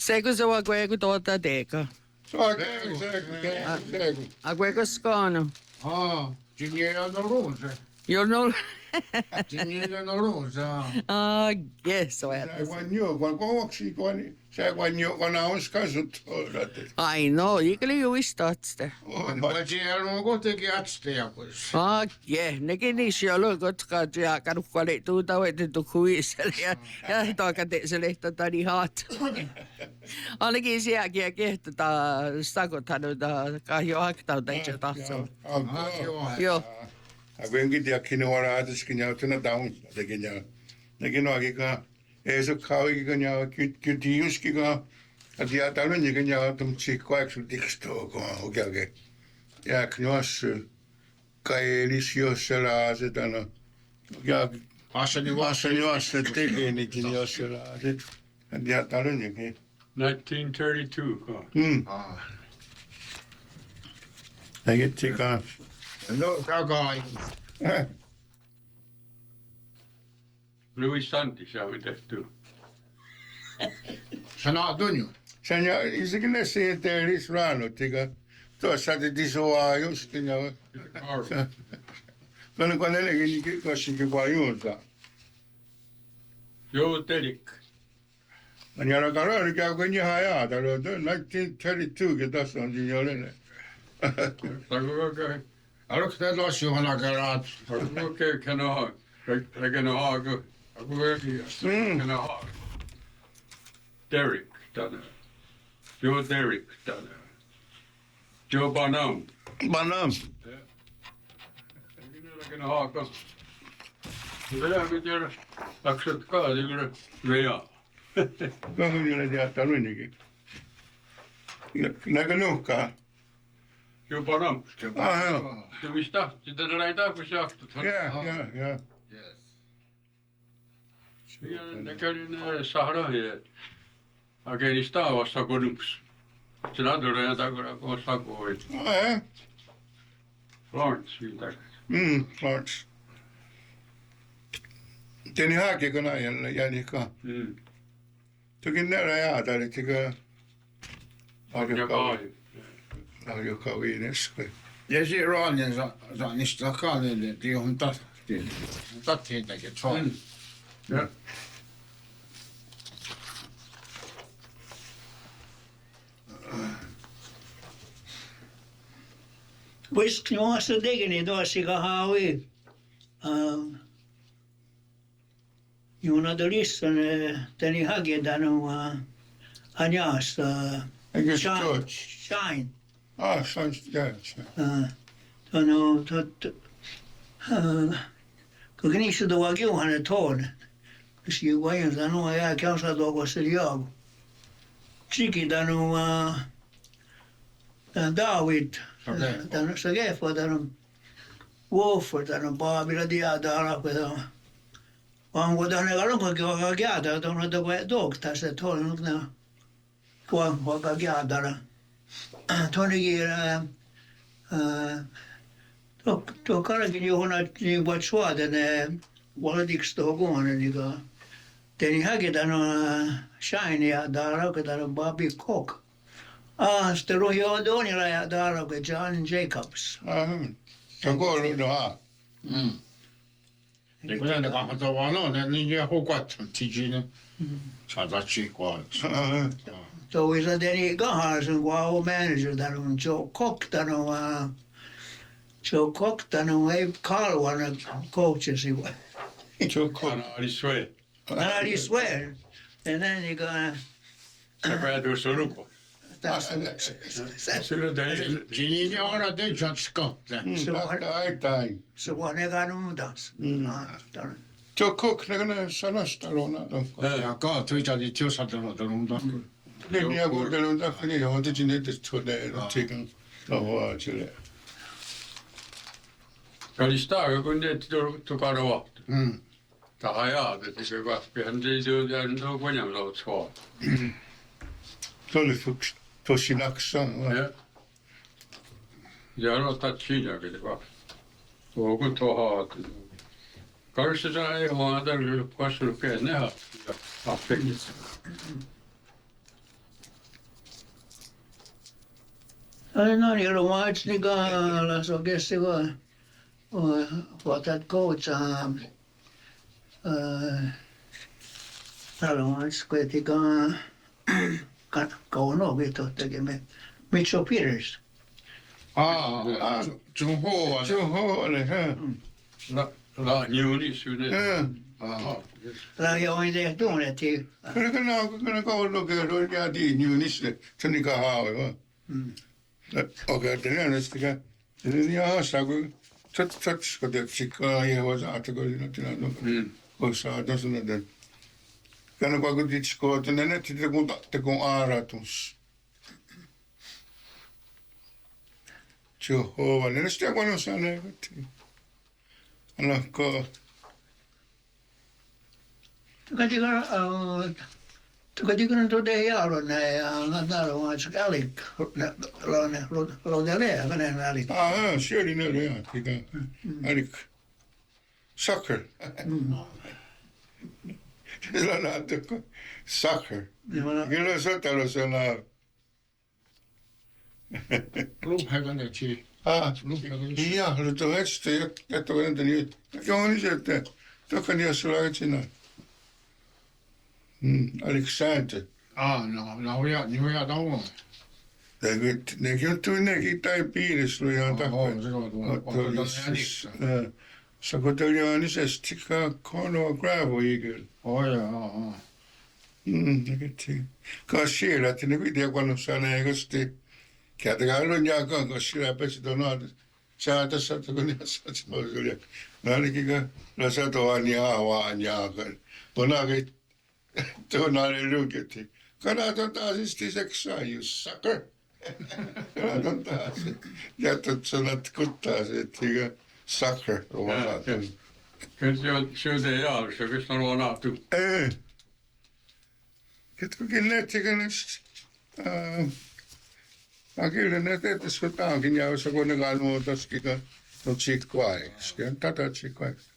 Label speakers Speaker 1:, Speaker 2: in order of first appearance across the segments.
Speaker 1: Segu se wa kwegu tuota teka.
Speaker 2: Segu.
Speaker 1: Ahkweko skono.
Speaker 2: Tinha no luce.
Speaker 1: Yo no.
Speaker 2: Tinha no luce.
Speaker 1: Yes, so ja.
Speaker 2: Quan kovaksi, quan on skasut.
Speaker 1: Ai no, ikeli juistaatste.
Speaker 2: Siellä on kuitenkin atsteja pois.
Speaker 1: Nekin niissä jo lokotkaat ja karukkali tuuta voitettu kuiselle ja toikate lehtä tani haat. Ainakin sielläkin ja kehtetään stakothan noita kahjo haktauta itse tahtoo. Joo.
Speaker 2: Avenkin tiakkin on raataskin ja tänä taun tekin ja nekin oikein ei se kauikin ja kytiuskin ja ja talon nikin ja tumtsi koeksul tiksto ko oikein ja knos kaelis jossella asetana ja asani tekee nikin jossella aset ja talon nikin
Speaker 3: 1932.
Speaker 2: Näin tikaa.
Speaker 4: No, takai.
Speaker 3: Louis Santi se on tehty.
Speaker 4: Sana tunju.
Speaker 2: Sen ja isikin se teeris raanut tikaa. Tuossa te soa just ja kun nekin kossinkin juurta.
Speaker 3: Joo, telik.
Speaker 2: Ja rakarari käy kun ihan jäätä. 1932 tässä on siinä olenne.
Speaker 4: Aluksi täytyy olla Juhana Keraat.
Speaker 3: Okei, kanaa. Rekana haaku. Kana haaku. Derek tänään. Joo, Derek tänään. Joo, Banam.
Speaker 2: Banam.
Speaker 3: Rekana haaku. Vielä mitä läkset kaadi kyllä vea.
Speaker 2: Kahden yllä jättää luinnikin. Näkö nuhkaa?
Speaker 3: Joo, Banam.
Speaker 2: Joo.
Speaker 3: Ja mistä? Sitä näitä kun saaktut.
Speaker 2: Ja.
Speaker 3: Ne kävi ne sahroja. Agenista avassa konuks. Sinä tulee jotain kun sakoit. Florence siitä.
Speaker 2: Florence. Teni haakiko näin jänikka. Toki näillä jäätä, eli tikä. Aljokaa viines.
Speaker 4: Ja si Raanin saa niistä kaadelle, että johon tattiin tekee.
Speaker 3: Ja.
Speaker 5: Visk nuossa tekeni tuossa kahaui. Juna tulissan teni haketan anjasta.
Speaker 2: Eikö se George?
Speaker 5: Shine. Kun niissä tuo kiuhanen tuon. Jos joku ajan sanoo, jää käysä tuolla se jaavu. Tsiki tanu David. Tanu Sagefa, tanu Wolfer, tanu Baabila tiedä alkuun. Vaan kun tänne kalunkakin vaikka kieltä, että on tuo doktas, että on nyt ne vaikka kieltä. Tuonnekin tuo karakin johon niin voit suoda ne valtiksi tuohon kuonen, niin tein haketan shine ja täällä on Bobby Cook. Sitten ruhi on Donilla ja täällä on John Jacobs.
Speaker 2: Se on kuullut nohaa.
Speaker 4: Niin kun ne kahvat vaan on, niin jää hukattu siinä. Saat chiikoiksi.
Speaker 5: Tuo isa tein kahdessa, kun on manager, täällä on Joe Cook, ei kalvan coachesi.
Speaker 2: Joe Cook.
Speaker 3: Ali
Speaker 5: swear. Ja näin niin kuin...
Speaker 3: Se päätyisi on lupo. Sillä tein.
Speaker 4: Siinä on aina teidän skotte.
Speaker 5: Se on ekan muutas.
Speaker 2: Joe Cook, ne sanasta luona.
Speaker 4: Ja kaatuita, niin työsattelua tullut.
Speaker 2: Niin, ja kuuntelun takia, niin on tietysti niitä tuoda tikan tavoa sille.
Speaker 3: Kallistaa, kun ne tukana vahtu. Tahajaa, että se kasvihan ei työtä, niin on kuitenkin ollut suora.
Speaker 2: Se oli tosi naksaa.
Speaker 3: Ja aloittaa siinäkin se kaksi. Tuo kun tuo haati. Karsissa ei ole tarvitse kasvanut kenen haatti. Apteekissa.
Speaker 5: No niin, ruoats niin kaalas oikeasti vuotat koutsaa. Ruoats kuitenkaan kauan vittuuttakin me mitso piirissä.
Speaker 4: Juhoa.
Speaker 2: Juhoa, hä.
Speaker 3: La Ionkwahronkha'onhátie.
Speaker 5: Ja on tehty tunnettiin.
Speaker 2: Kyllä kauan kerroin ja Indigenous se niin kauan va. Okei, tänään sitten niin haastaa kun kun teksikkaa ja osaata kun siinä osaata sanoa. Kan kun ditsko tänne että kun aaratus. Juhoa, ne sitä kun sanoo. Anakko
Speaker 5: Tukatikan tuote jaalona ja naruaan se alik lone lehmänen alik.
Speaker 2: Siellä ne oli alik. Soccer. Sillä näyttäkö soccer. Kyllä sotalla sanoo.
Speaker 4: Luphäkänetsi.
Speaker 2: Ja, nyt on etstä jättävä entä niin. Joo, niin se, että tokkan jos sulla on sinä. Alexander.
Speaker 4: No ja tauon.
Speaker 2: Ne joutui nekin tai piirissä lujaan takkaan. Så går det ju an så sticka kono gravo igel.
Speaker 4: Ja.
Speaker 2: Det vet. Kanske att det vill jag kono sana egosti. Kätegalun ja kanssa läpäsi donat. Saata saata kun näissä oli. Nälkikä lasatoan ja vaan ja. Onake tonale luketti. Kanaton taas seksaa just sucker. Kanaton taas. Jätät sanat kuttaa se tiga sucker.
Speaker 3: Kyllä se on jaalassa, kun se on nähty.
Speaker 2: Ketkukin nettikännöstä. Kyllä ne tehtäisiin, kun taankin jäyssä, kun ne kannuutaskin, kun siitä kwaiksi. Tätä siitä kwaiksi.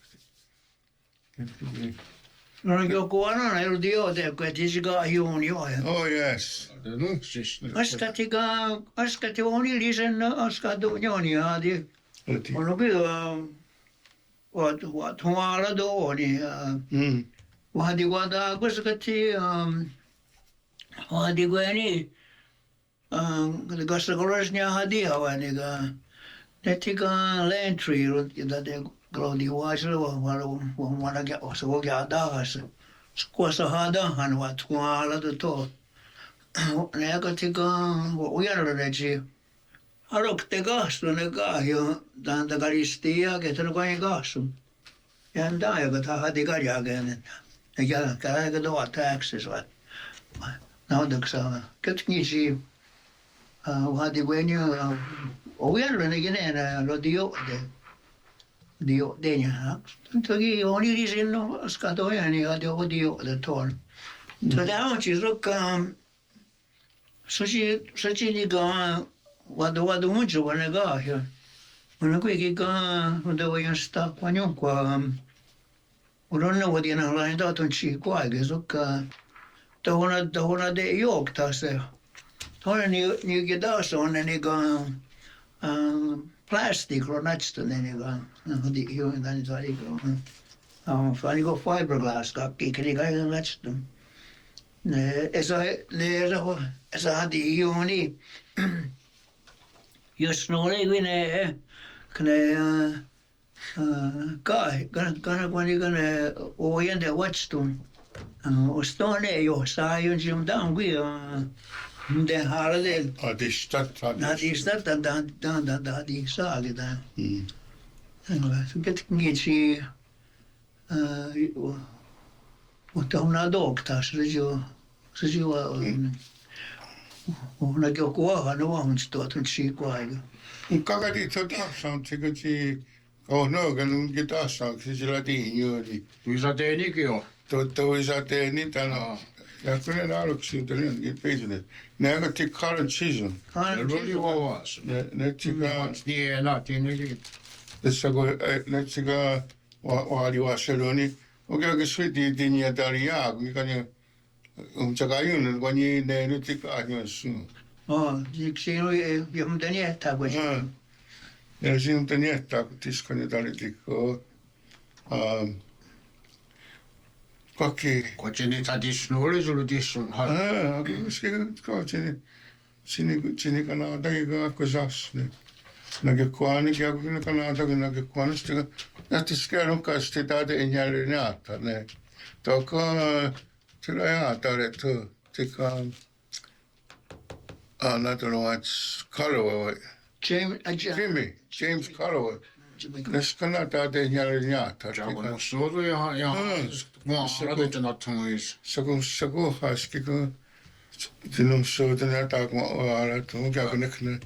Speaker 5: No joku annan ei ollut jotain, kun ei sikaa hiuun joa.
Speaker 2: Oh yes.
Speaker 5: Askati onillisen askatu joniaadi. On kyllä vad huala dooni. Vahdi kuota kuskati vahdi kueni. Kasta kolosnia hadi havaniga. Netika lentry jota te glodi waisella vaan ja osa vokia taas. Skuosa hadahan vat huala to. Ne katika ujarreji. Alokte kahsu ne kahjo tanta karistia ketän kuin kahsu. Ja nda ja kata hadi karjagen. Ja käy doa taxes vat. Naudaksa ketnisi hadi kuenio ujarrene genera lo dio denia. Toki oni risinno skatoja ni hadi odio de ton. Tätä on siis rokka soci ni ga vado mucho con le gaia. Una qui che ga devo io sta qua. Uronne vodina la dato un ci qua che sokka. Tohona de yok tase. Tohona ni che da sono ni ga plastic ronatsta ni ga. Hadi io dan tali ga. Fani go fiberglass ga ki ga ronatsta. Esa hadi io ni. Jos noin kuin kana ne ojende watstun ostone jo saayun jim down we de harde
Speaker 2: Adistat.
Speaker 5: da di sage da så get ngichi utona dokta så ona jokuahan on stuotun chiquaiga.
Speaker 2: Kakati totassa on se kun si nogan unkin taassa on se sillä tiinjuuri.
Speaker 4: Tuisa teenikin on.
Speaker 2: Toisa teeni tänä. Ja kun ne aluksi niin peityneet. Ne on tik current season.
Speaker 4: Ne oli kovas.
Speaker 2: Ne tika.
Speaker 4: Niin teenikin.
Speaker 2: Tässä kun ne tika vaali vaseloni. Oikein sweetie tiinjä täällä jää. Mikä ne on takaajun kun ne nyt tika ajoissa.
Speaker 5: Siinä oli johonkin niehtaa kuin
Speaker 2: ja siinä on niehtaa, kun tiskoni talitikko. Kaikki.
Speaker 4: Koitsin niitä tisnu, oli sulla tissun.
Speaker 2: Sinne kanaa takia Ahkwesáhsne. Ahkwesáhne kanaa sitten nähtiskään kanssa tätä enjälleen nähtä ne. Toka sillä ajatella että tika näytelmät Calloway. James Calloway. Näs kanaa tätä enjälleen nähtä.
Speaker 4: Jaakon suotu ja radoitte nattomuis.
Speaker 2: Saku haski kun sinun suotu näyttää kun ala tuon käy näkne.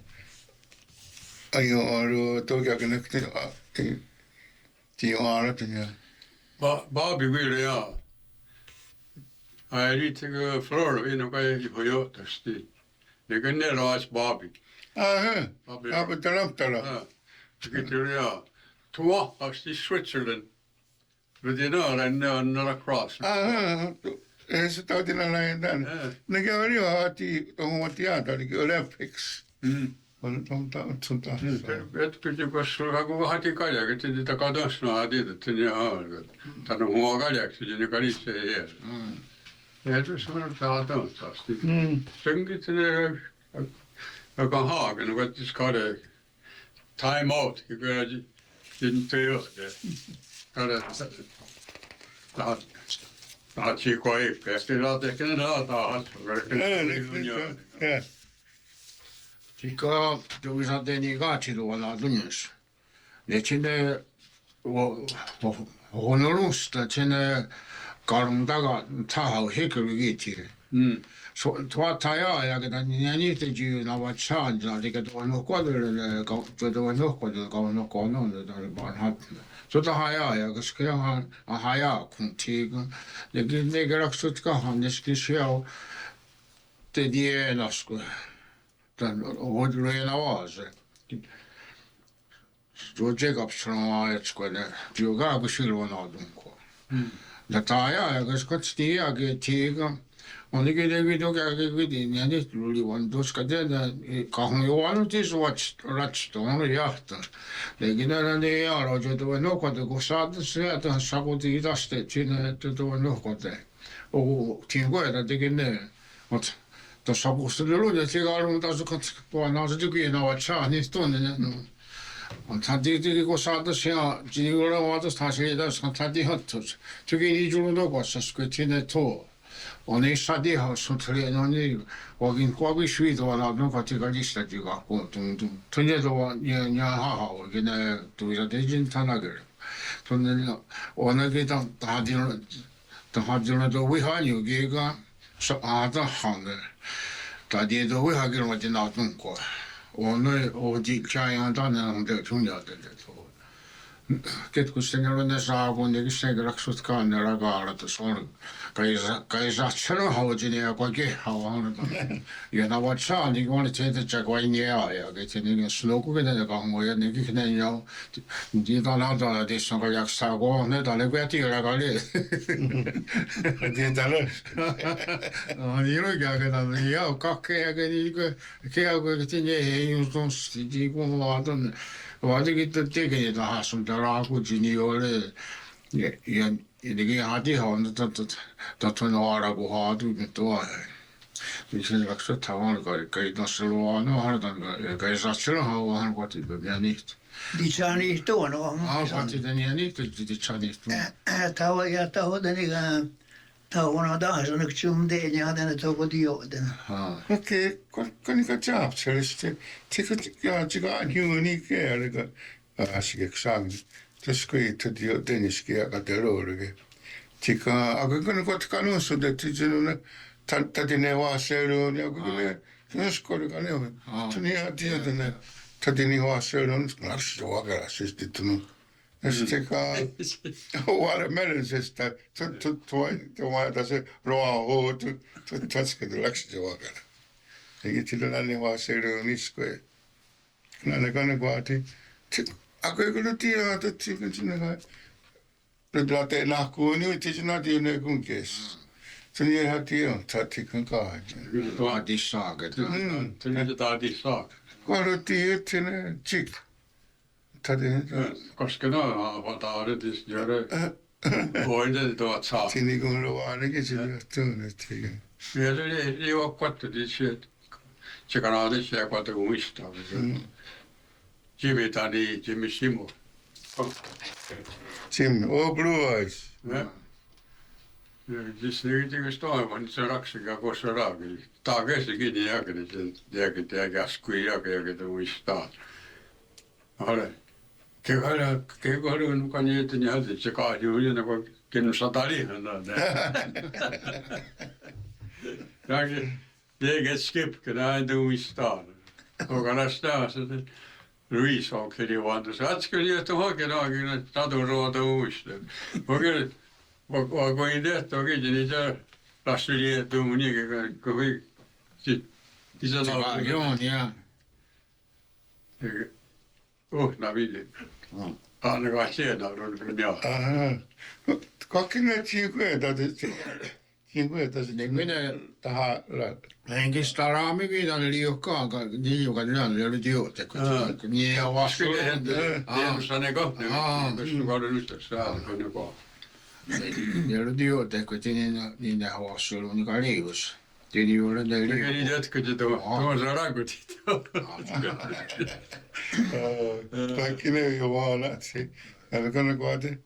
Speaker 2: Ajo toki näkne.
Speaker 3: Bobby ville ja. Ai lite Florida innan kai på jottasti. Det kan ne ras Bobby.
Speaker 2: Bobby tala.
Speaker 3: Ja. Det kan ja. Två asti Switzerland. Men det är några cross.
Speaker 2: Se tauti näin tän. Ne kävi jo hati tuohon teatteriin Olympics. On tunta.
Speaker 3: Et kyllä koska kun hati kalja, että niitä katosna hati, että ne on. Tän on huo kaljaksi, niin ne kalisse ei jää. Ja se on saatan asti. Senkin se joka haaken, kun et skade time out, kyllä didn't tell det. Kada tahat chico ei, päästi laata ehkä ne laata.
Speaker 4: Tika tuvisate niin kaatsiluvalla tunnus. Ne sinne honorusta sinne karun taga tahau hikulu kiitiri. Tuota ja ketä niitä jyynä ovat saanut, eikä tuon nuhkoille kauan on vanhat. Tuota hajaa, koska ihan hajaa kuntiin. Ne kerroksut kahan, ne skisjau te dienasku. Tän hoidlujen avase. Tuo Jacobsson ajatskoille, joka kun silloin audunko. Ja tämä koska tiedäkin tiiga. On kuitenkin toki ja nyt tuli vaan tuoska tehdä kahden juonnutis ratsto on jahta. Lekin ne jaaroja tuo nokote kun saat sieltä sakuti itaste sinne että tuo nokote. Siinä koeta teki ne. Mut tuossa puhuttiin että sikarun taas kun se tykin ovat saa niin tunne no. On tietysti kun saataisiin ja siinä on taas siitä että hattus. Tykin ei tullut nokossa kun sinne tuo. On ei saati hassuttelee no niin oikein kuinka sviitoa no katika listatika kun tunne tuo ja haha oikein ne tuisa tejin tanager. Tunne on oikein tahadilla tuo vihanjukiga saata hange. Tadi tuo vihakin nautunko. On jikkaajan tänne on te tunjatelle tuo. Ketkusten ne saa kun ne kisengeraksut kannella kaaratus on kai satsana haujini ja kaikki hawan ja na wat saa niin kuin se että jaguinia ja että niin sloku kenen kangoja niin kenen ja niin täällä tässä on jaksaa kun ne täällä vetillä kali
Speaker 2: Niin täällä.
Speaker 4: niin on käynyt ja kakkeja niin kuin että ne ei just on niin kuin vaatan Varsinkin tekee tahansa raakutini ole ja nekin hati on että nuora kun haatu nyt tuo. Niin sen kanssa tavan kai tässä luo no hartan kai saa sen hawan kotiin ja niitä.
Speaker 5: Dichani tuono.
Speaker 4: Kotiin ja niitä dichani tuono.
Speaker 5: Taho niin tahoa taas on yksi teen ja tänne tuo dioden.
Speaker 2: Okei, kun niitä jaapselista, tiedätkö juuri kielellä asiaksi saamme. Tässä kun itse tenniskin ja kateroorikin. Aga kun kotkaan uskot, että sinun tatine vaaseuduun ja kun ne joskus ne on. Se on ihan tietoinen. Tatine vaaseuduun, lapsi vakerasti tunnu. Ja sitten huolemellisestä, tuo se ruoanhuutu, tuotsketu läksi se vakera. Eikä sillä lännen vaaseuduun iskoja. Näin kannan kuvaati. Ako ei kyllä tiedä, että sinne kai. Nyt lähtee nahkuun, niin itse sinä tiedä kun kes. Tuni hatio tatikan kai.
Speaker 4: Tuoti saaket.
Speaker 3: Tuli taati saak.
Speaker 2: Koroti etsine chik. Tadin.
Speaker 3: Koska no avataaritis jare voidel tuot saak.
Speaker 2: Tini kun ainakin sillä tunnettiin.
Speaker 3: Ja se ei ole kottudi sieltä. Se kanadi se kotta muistaa. Jimmy tani Jimmy Simo.
Speaker 2: Jim, blue eyes.
Speaker 3: Siis niitä stoivan se raksiga kossa raaki. Taa kesikin niin jakeli sen jääkin käskui jääkin muistaa. Ole. Kekoilun mukaan niin että niin hati se kaaju niin kuin kennu satalihan Jääkin jäget skipken ääntä muistaa. Joka nästää se Ruisaukseni vaan. Se äsken että hakenaakin tatu ruota muistaa. Oikein Voin tehty oikein, niin se lassi liettuu mun ikäinen, kun isä laulaa.
Speaker 4: Joo, ja.
Speaker 3: Navili. Ainakaan siellä on minä.
Speaker 2: Kaikki ne cinqueta se
Speaker 4: Minä
Speaker 2: tähän.
Speaker 4: henkistä raamikin on liukkaan, niin joka ne on ollut juote, kun niin on vasta.
Speaker 3: Tiedossa ne kohti, koska kauden yhteydessä kun ne kohti.
Speaker 4: Ne ollut juote, kun niin ne havassa ollut niin liivus. Tiedä juuri ne liivus.
Speaker 3: Eikä niitä jatkuti tuossa rakutit.
Speaker 2: Kaikki ne jo vaan lähtsi. Ja kun ne kohti,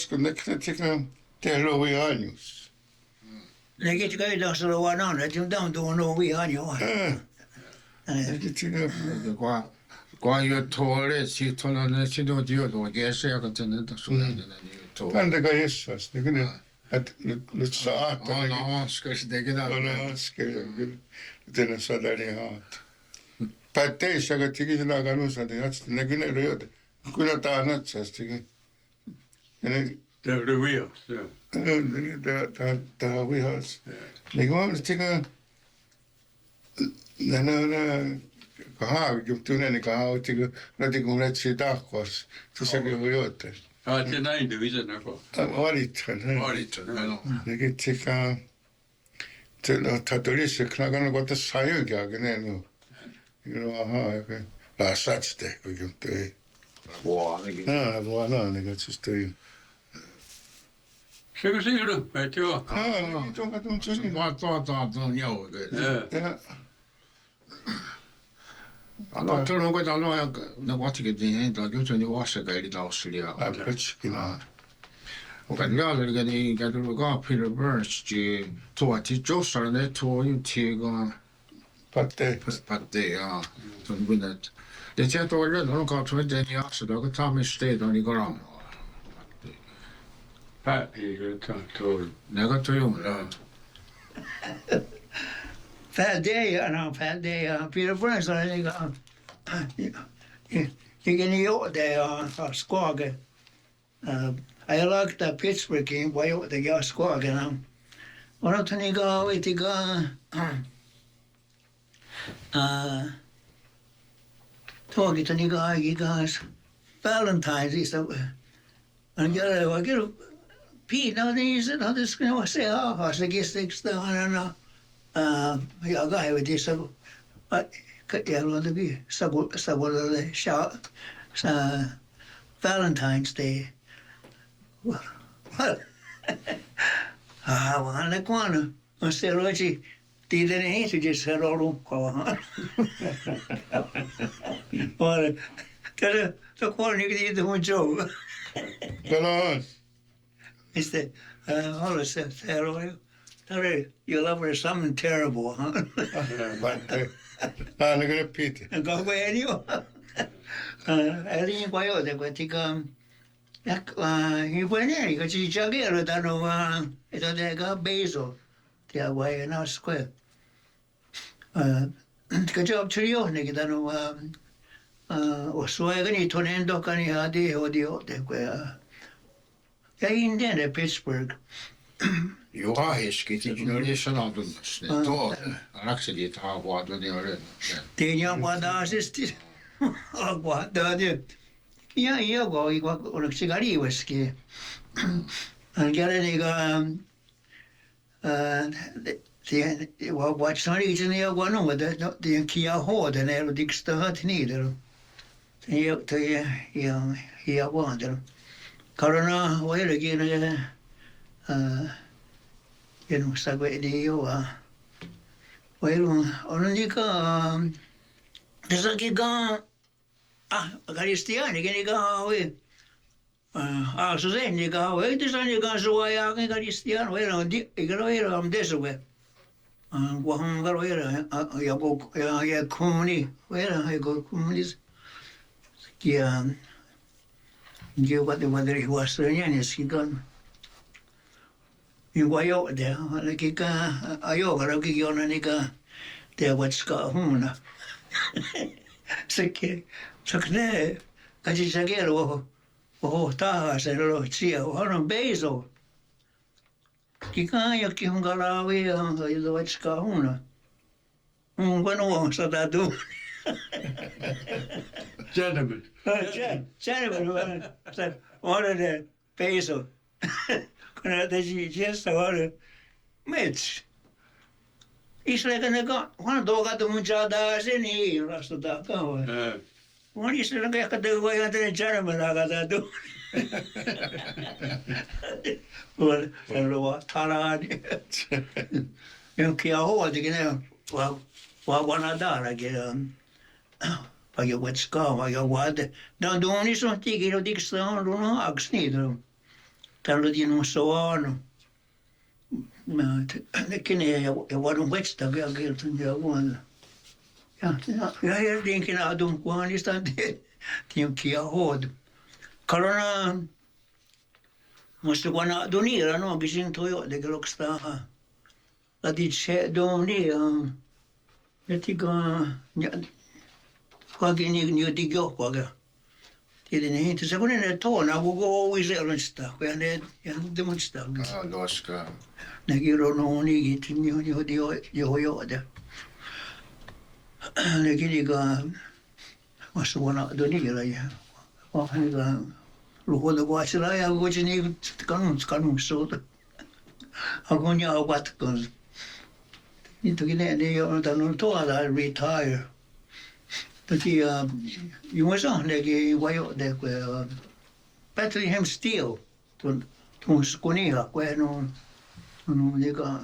Speaker 2: kun ne tehdään luovia ainius.
Speaker 5: Ne ketkä ei taas ole vaan anna, että tämä on tuon luovia ainius.
Speaker 4: Kun ei ole tuolle, sitten on ne sinut juotua kesä, ja kun tänne sulle ne juotua.
Speaker 2: Kantakaa Jessas, niin kuin nyt saa ahtaa.
Speaker 4: On haska, sitä kyllä.
Speaker 2: On haska, kyllä. Tänne saadaan niin haata. Päätteissä, kun teki sen aikaan uusaan, ne kyllä ei ole. Kyllä tämä on natsastikin.
Speaker 3: Det är vihas, ja.
Speaker 2: Tämä on vihas. Niin kuin on sitten, kahaajuhtuinen, niin kahaajuhtuinen, kun retsi tahkoas. Tuossakin voi jotain.
Speaker 3: Ja näin det visar något.
Speaker 2: Valitsen. Niin sitten, tämä tuli se, kun kohta saa jokin, niin on laasatste, kun juhtui.
Speaker 4: Vuonikin.
Speaker 2: Vuonikin, että se toi.
Speaker 3: Sekä siirry, et joo.
Speaker 4: Tuon joo.
Speaker 3: Ja.
Speaker 4: Tuolla on kuitenkin no kuitenkin niin tuo kyllä niin vassakäili taustalla. Mutta vielä niin käy ka Peter Burns tuotti jossain ne tuo juttuja. Patte ja tuon pinnet. Det jag tror det någon kan tro det ni också då kan ta mig sted och ni går om.
Speaker 3: Päätin tuolla.
Speaker 4: Näkö tuo joo.
Speaker 5: Färdiga, Peter Burns on niin juote ja skåge. Jag lagde Pittsburghin var juote ja skågena. Och då tog ni gå ut i tåget och ni gå i Valentine's istället. Men jag var ju pina niin se hade skulle vara se aha se kestexta hanana. Ja kaivetin ja luontakin savulle Valentine's Day. Vaan ne kuonu. On se ruotsi tiedän esitys se rolukkoa. Vaan se kuonu niin tiedä mun joke.
Speaker 2: Kalas.
Speaker 5: Mistä olla se roolu. You'll ever something terrible, huh?
Speaker 2: Ainakin piti.
Speaker 5: Kako ei jo. Eli kwa yote kwa tika hipoeneri kwa chichagero tano ito teka beso tia wai na square. Ka job trio ne kitano osua gani tonendo kani hadi hodio te kwa ja Indiana Pittsburgh.
Speaker 4: Juha heskitin oli sanotunnas ne tuo rakseli taavaa ne oli.
Speaker 5: Tiedän kuadaisesti. Kuadaasti. Ja voi oliko se kariuski. Hän kävi niitä Watch not eating the one with the Kia Horde and Aero Dixter Hut neither. Here wander. Corona, where again, Sagway Dio. Well, only there's a giga. Cristiani, che ne gawe. So se ne gawe, ti sa ne gaso ya che cristiano era di era amdeso we. Guahangaro era ya go ya comuni, era ya go comunis. Kia io vado vedere qua straniani si con. In guaio de, le che ca ayo gara che io non ne ga de watska huna. Sekki sakne kaji sagero ta se lo sia on beso ki kaya ki hungalawi io watska huna bueno sa da du
Speaker 3: Gentlemen.
Speaker 5: Gentlemen ora de beso kana de gesta ora mets Isle kan ka wan doga tu mucha da se ni rasta da ka wa. Wan isle kan ka de wa ya de chara ma da ga tu. Wal lo wa tara ni. Yo ki a ho de ne wa na da la ke pa yo wat ska wa yo wa de. Dan do ni so ti ki lo dik sta lo no aks ni do. Tan lo di no so no. Kine ja vaadun vetstä vielä kertaan ja vuonna. Ja jotenkin adun kuhanista tiukkia hood. Kalona musta kuana donira no gisin toyo de gloksta. La dice doni etika kwagini ni digyo kwaga. Tiedän hinta se kun ne tona koko uiselmista kun ne ja demonsta.
Speaker 4: Doska.
Speaker 5: Näki rononi itni jo det. Näki liga massa vuonna donira ja. Ahniga luhoda kuasilla ja kuitenkin kanun soda. Agonia avatkan. Niintokin ne jo on tuolla retire. Toki juosa näki vajo de kun Bethlehem Steel tuon skonilla kun no liga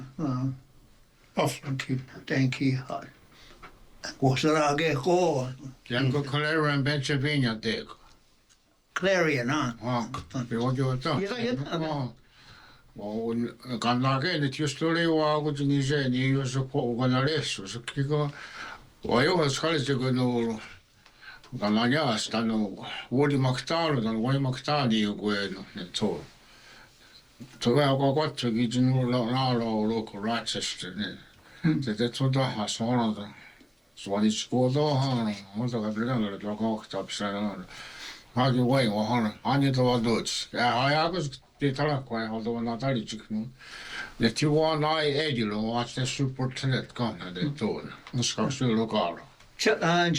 Speaker 5: thank you. Kuosara ke ko.
Speaker 4: Janko Clarion Pennsylvania teko.
Speaker 5: Clarion
Speaker 4: Joo, ta. On kannaa keenet just oli vaakutini se, niin jos on kanalessus, kiko vajohas kalisteko no kannaa jaasta no vuodimaktaalo tai voimaktaali joku no ne tuo. Tuo joka kotsakin sinulla lauloko Rochester ne. Se tuota sonata. Suodis kuotohan, mutta katsotaan että kohta pisää. Hagi voimahan, annettava duts. Ja ajatus talakkoa ja oltava natalitsiknu. Ja tiuan ai edilo vasta supportelet kannade tuon. Uskaks se lokalo.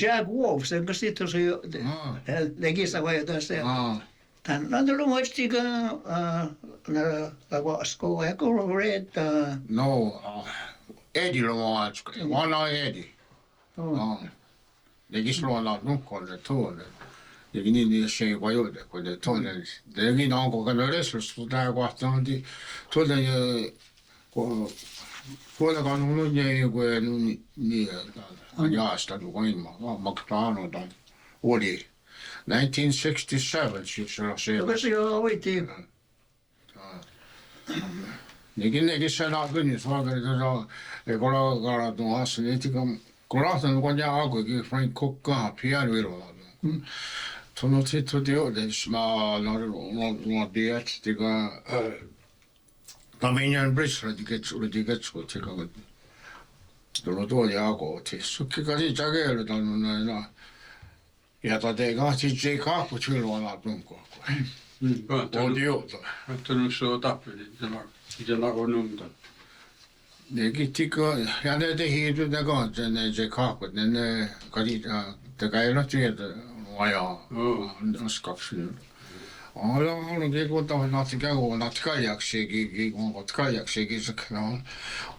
Speaker 5: Jack Wolf, sen kanssa sitten se jo legistä vai jotain se. Tän on tullut muistiga lavasko ja red.
Speaker 4: No, edilo vasta. Vana edi. Legis luola nukkolle tuolle. Ja niin se voi olla, kun ne tuolle. Dekin onko kana resurssi tää kohtaan di tuolle kun tuolle kanun ne kun niin jaasta voima maktaano dan oli 1967 siis se.
Speaker 5: Joka se jo voitti.
Speaker 4: Nekin se on kyllä suokarit se kola tuon asia etikam kolahtan kun ja alkuikin Frank Cookkaa pianuilla. Tunnut sitten teodes mä no diet tiga Taminian brisra tiketskut se kun tulo tuoli akooti sukki kasi jagelu tannut no ja tega sitten kaappu chilwana tunko on diota
Speaker 3: Kattonut se on tappeli se nakonumta.
Speaker 4: Nekin tikka ja ne tehiitu ne kanssa ne kaaput ne kasi tega ei ole tietä ajaa, oskaksi. on kikuta nati kägu nat kajaksegi on kajaksegi sakna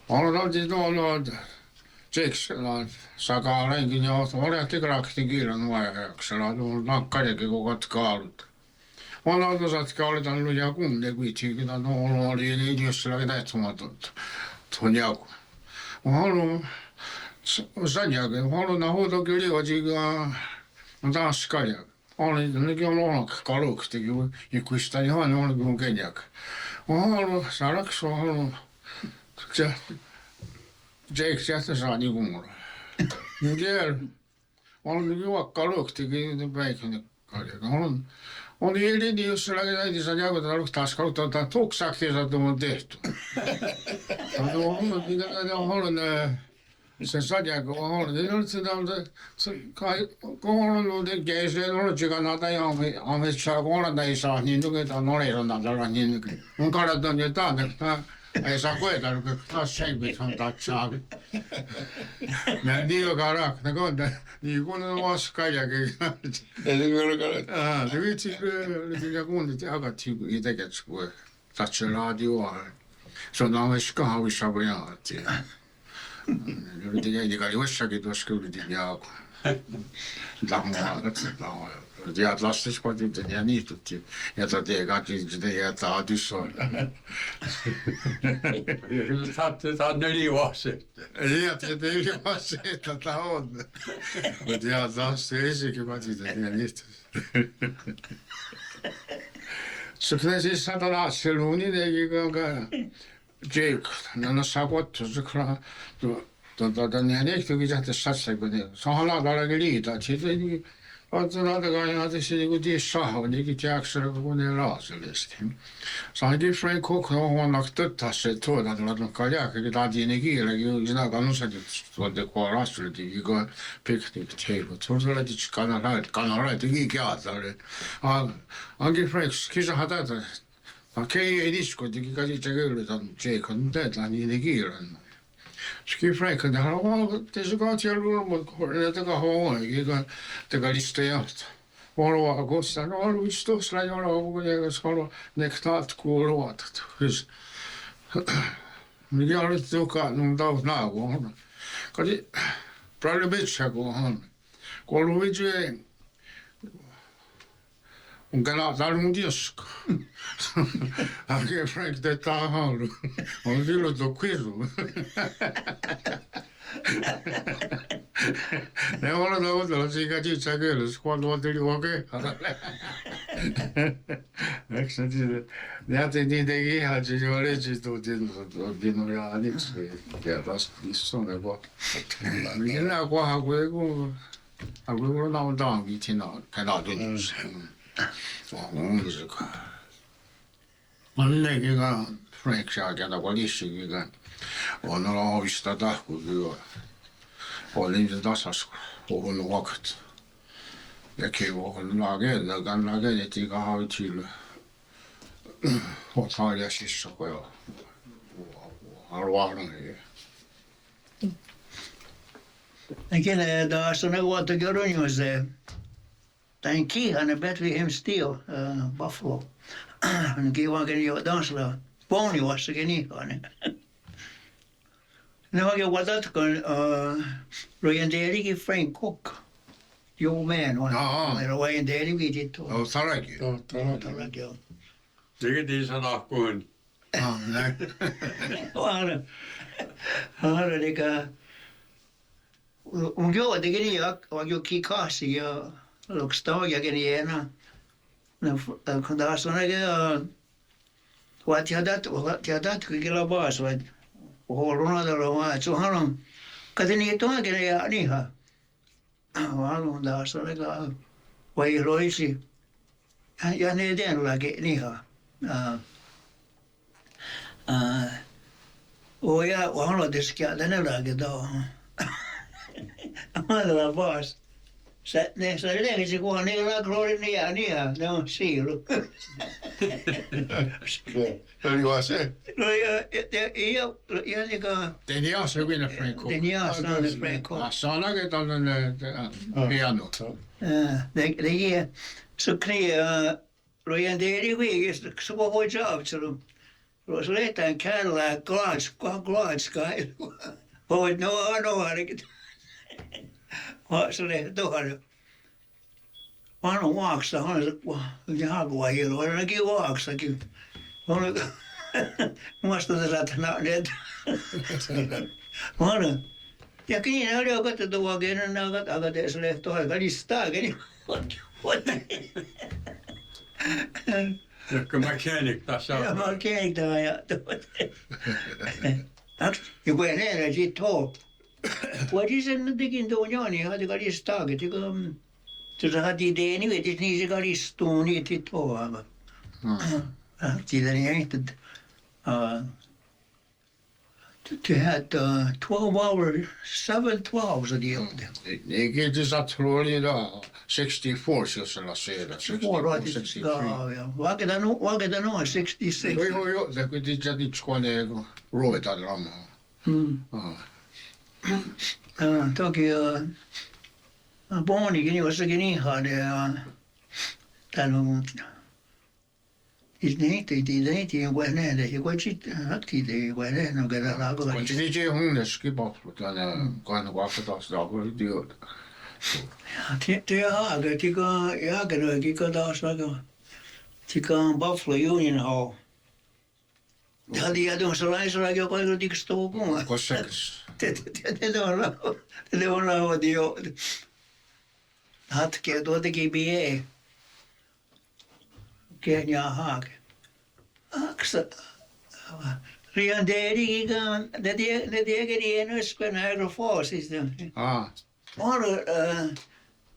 Speaker 4: on nati no Jeks saka renkin ja ole tikrakti kiilan vajaksella on nakkajaki kokat kaalut. On osat kaalitan luja kunde kuitenkin no oli niin jos sillä tähtsumatonta. Tuon jaku. On halu sanjakin halu na huuto kyllä ojiga on taas kajak. Oli nekin on ollut kalukti ja kuista ihan on kuin kenjak. On halu saraks on halu se Jake jätti saa niin kuin niin on juokka luktikin päikänä kaljaka on niin jos sillä ei saa jakoita aluksi taas kautta tuksaksi saa tuon tehty on se sadja kun on niin on se kai kun tekee on tsikana ja on saa kun ei saa niin tuketaan oletaan tällä niin on karaton ja taas ei saa koeta, kun taas senkin on tatsaa. Mä niin on karakna, kun niin kun on vaskajakin.
Speaker 2: Eli kyllä
Speaker 4: Se vitsi, ja kunnit ja hakattiin, kun ei tekee, kun tatsaa radioa. Se on myös kahvissa vajaati. Yritin jäinikään jossakin tuossa yritin jaaku. Ja lastenskotit ja niityttiin. Ja kaikki sitä jätää tyssoilla.
Speaker 3: Saat 4 vuotta.
Speaker 4: Ja te 4 vuotta tätä on. Mutta ja taas se esikin patita ja niityttiin. Så kan siis satana seluni det kan Jake när sakot så klar då när det gick ju att satsa på det så har alla där lite att det att det kan att det sig det så det gick jag så på det raselist så det Frank Cook har något att se då att de kan jag det där energi ju så kan nog så det går rasel det går picnic table så det det kan det gick jag där ange Frank kisa hata Okei, ei disko, teki käsitse kyllä, Jacob, tätä niin kiiran. Ski Frank, det har varit det så gott jag lur mot det ka ho, det ka lista jalt. Varo augusta, no oli stosla jolla on ja skolo nektat kuuluvat. Hys. Mikä oli tuka, no taus naavu. Kadi problematia kun on. Koluvitje on kana talun diska. Anche Frank de Tahalo. On dillo do quizu. Ne ora da si caci c'è quando ti ok. Actually, niente di che ha ci vuole ci sto di non ha niks che das sono qua. Mi viene qua a quello a quello non da mi tina canale. Onnekiga Frank Shaakana valitsikiga on olla tahkukyä. Olin se tasasku, on vakt. Ja kivoon lagella, kan lageleti kahvitille. Hotalia sissako ja Ahkwesáhsne.
Speaker 5: Kelle taas on vuotta runjose. Tämän kiihan Bethlehem Steel Buffalo. Kiivankin jo dansla Ponyvassakin ihan. Ne oikein vuotat kun rojenteerikin Frank Cook. Joo meen on. Rojenteeri viitit tuolla.
Speaker 4: Oh, Saraki.
Speaker 5: Taraki on.
Speaker 3: Sekin sana kuin.
Speaker 4: Näin.
Speaker 5: Haara eikä. On joo teki niin vaikka kikasi ja Luxtagen igen. Kun taas on tiedät kyllä baas vai huoluna tällä vaan että suhan on kati niin tuokin ja niinhän vaan taas on vai loisi ja ne edelläkin niinhän ja vaan tiskia tänne lääkin tuohon tällä baas se lehisi kunhan niillä klorin niin ne on siilu.
Speaker 2: Eli vaan se.
Speaker 5: No ja niinkä.
Speaker 4: Den se vinner Frank Cook.
Speaker 5: Den är Frank Cook.
Speaker 4: Sana tällainen piano.
Speaker 5: Det är så kri Rojen deri viikistä, se voi jaavitselun. Rois lehtään käällä glaatskail. Voit noarikin. Se lehtä tuohon. Vanu vaaksa, on se jahkua hiilo, on ainakin vaaksakin. Muista tätä näet. Vanu. Ja kiinni oli jo katsottu vakeinen, aga teessä lehto aika listaakin.
Speaker 3: Jotka mechanic tässä on.
Speaker 5: Ja mechanic tämä ja ja kun enää sitten hoo. Vuoti sen tekin tuon Jaani, hati kalistaakin. Tuossa hati teeni, vetis niin se kalistuu niitä sitten hoo. Siitä niin ehti. To had 12 hours, 7-12 så det.
Speaker 4: Niin kiinni sattuu oli 64 sillä siellä.
Speaker 5: 64. Ja vaketa noin 66.
Speaker 4: Joo, se kun tiedät nyt koneella ruvetaan ramaa.
Speaker 5: Toki Boonikin jossakin ihan ja täällä on Isneiti jonkun nähdä, joku sitten hakti joku nähdä, kerran laakua.
Speaker 4: Kun se ei hunneskin pohtu tänne kahden vaakataan sitä kuin työtä.
Speaker 5: Työ haake, tika taas vaikka tika Buffalo Union Hall. Tämä tiedä sellaisella joku ei tiks tuukuma.
Speaker 4: Kossekas.
Speaker 5: Te on lauti jo. Hatkea tuotakin bie. Kenya haake. Aksa. Rian dedikan, det är en öskven här och fasis.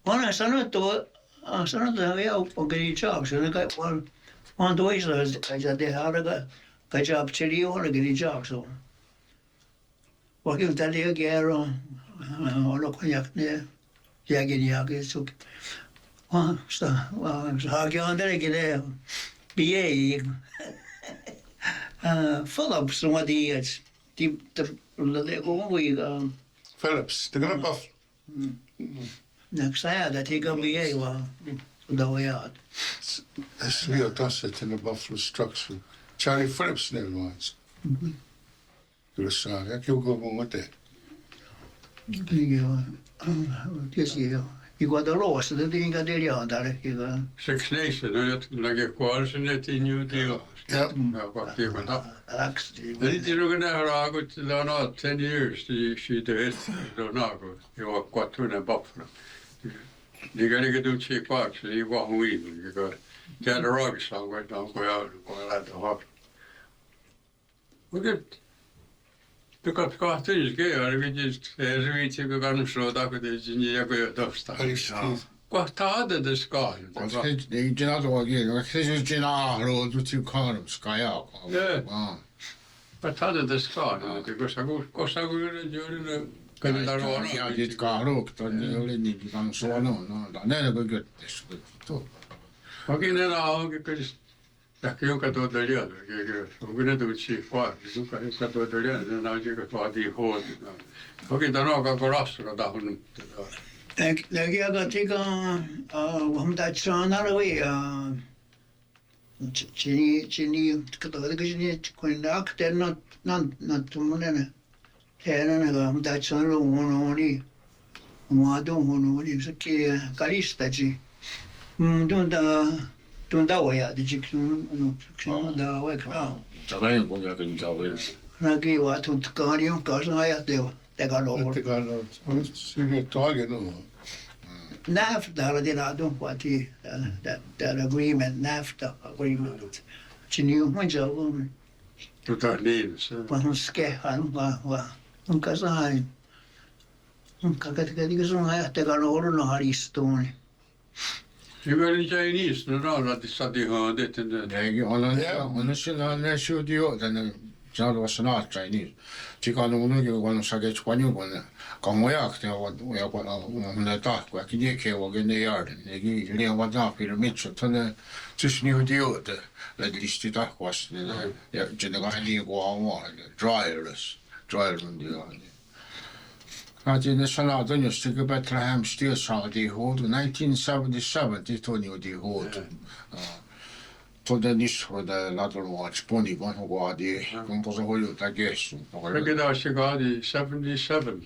Speaker 5: Vanha sanottu että vielä onkin jaakse, ne kai vaan toisella ja tehdä kai jaapseli johonkin jaakse. Vaikka tällä ei kerran olkoon jakne jäkin jakesuk. Vaan haake on tälläkin ne biei. Philips vad det är. Det går ju
Speaker 2: Philips, det kan bara.
Speaker 5: Näksäädä tiga biei vaan. Dojat.
Speaker 2: Tässä oli taas että ne Buffalo Strucks. Charlie Philips ne ones. Kyllä saa ja kiuko mun te.
Speaker 5: Joo. Tietysti joo. Igual lås det inga deljader iga.
Speaker 3: Six Nations on jotenkin kuolleet injuutio.
Speaker 2: Ja.
Speaker 3: Pakkikunta.
Speaker 5: Aks.
Speaker 3: Nyt kun nähdään, kun sitä on ollut 10 years, siitä on naaku, joo, kuottuinen Buffalo. Niin kuin tutsi kuaksi, niin vaan huilu. Tiedä rookissa on, kun on lähtö hakka. Mutta tukat kahtiin keijaa, niin se viitsi, kun kannustaa takutin, niin joku jo tosta. Kohta adetes kahden.
Speaker 4: Koska ei tinä tuokin, koska se tinä ahroa tutsi kaarumska jaukaa.
Speaker 3: Joo. Kohta adetes kahden, koska kun juuri kannetaan ruoan.
Speaker 4: Ja sitten kaarukta, niin oli niinkin kanssa no, näin kuin köttes.
Speaker 3: Mäkin enää onkin kyllä. Ehkä jonka tuota lieltä, onko ne tutsi kuaksi, jonka tuota lieltä, ne on joka vaatii huolta. Mäkin tämän aikaan kun rassaka tahon.
Speaker 5: Näki aga tiga, mitä saanara või Chini, katsotaan Chini, kun akter not tuommoinen heidän mitä saanara huonooni, muodon huonooni, se kalistaji. Tunta oja, dicik da vaikka.
Speaker 4: Tällainen kun jokin käy.
Speaker 5: Näki vaan tuntkaani on kanssa ajatella.
Speaker 2: Tekanoor. Siinä on toakin no.
Speaker 5: NAFTA har det där då på till där agreement NAFTA agreement. Chini mun jawu.
Speaker 3: Niin se.
Speaker 5: Vaan skehan va. On kasain. On kakatikadik sun ajatella no haristuun.
Speaker 3: Hyvin Chinese, no raulatissa tihaan, että
Speaker 4: Eikin on sillä ne studio tänne Jauduassa naatsa niin. Chikan on nyt kun sakit kun kamojakti ja kun ne tahkoja kiekee oikein ne järden. Eikin liian vaan naapilla mitso tänne siis niin diota. Lähti tahkoasta ja sinne kai liikua on dryerless diota. Näin ne sanat on jos se Bethlehem Steel saatiin huoltu 1977 titoni oli huoltu. todellisuuden latoluaksi ponivan huoadi, kun tuossa hoidutaan kessun.
Speaker 3: Regedaashikaadi 77.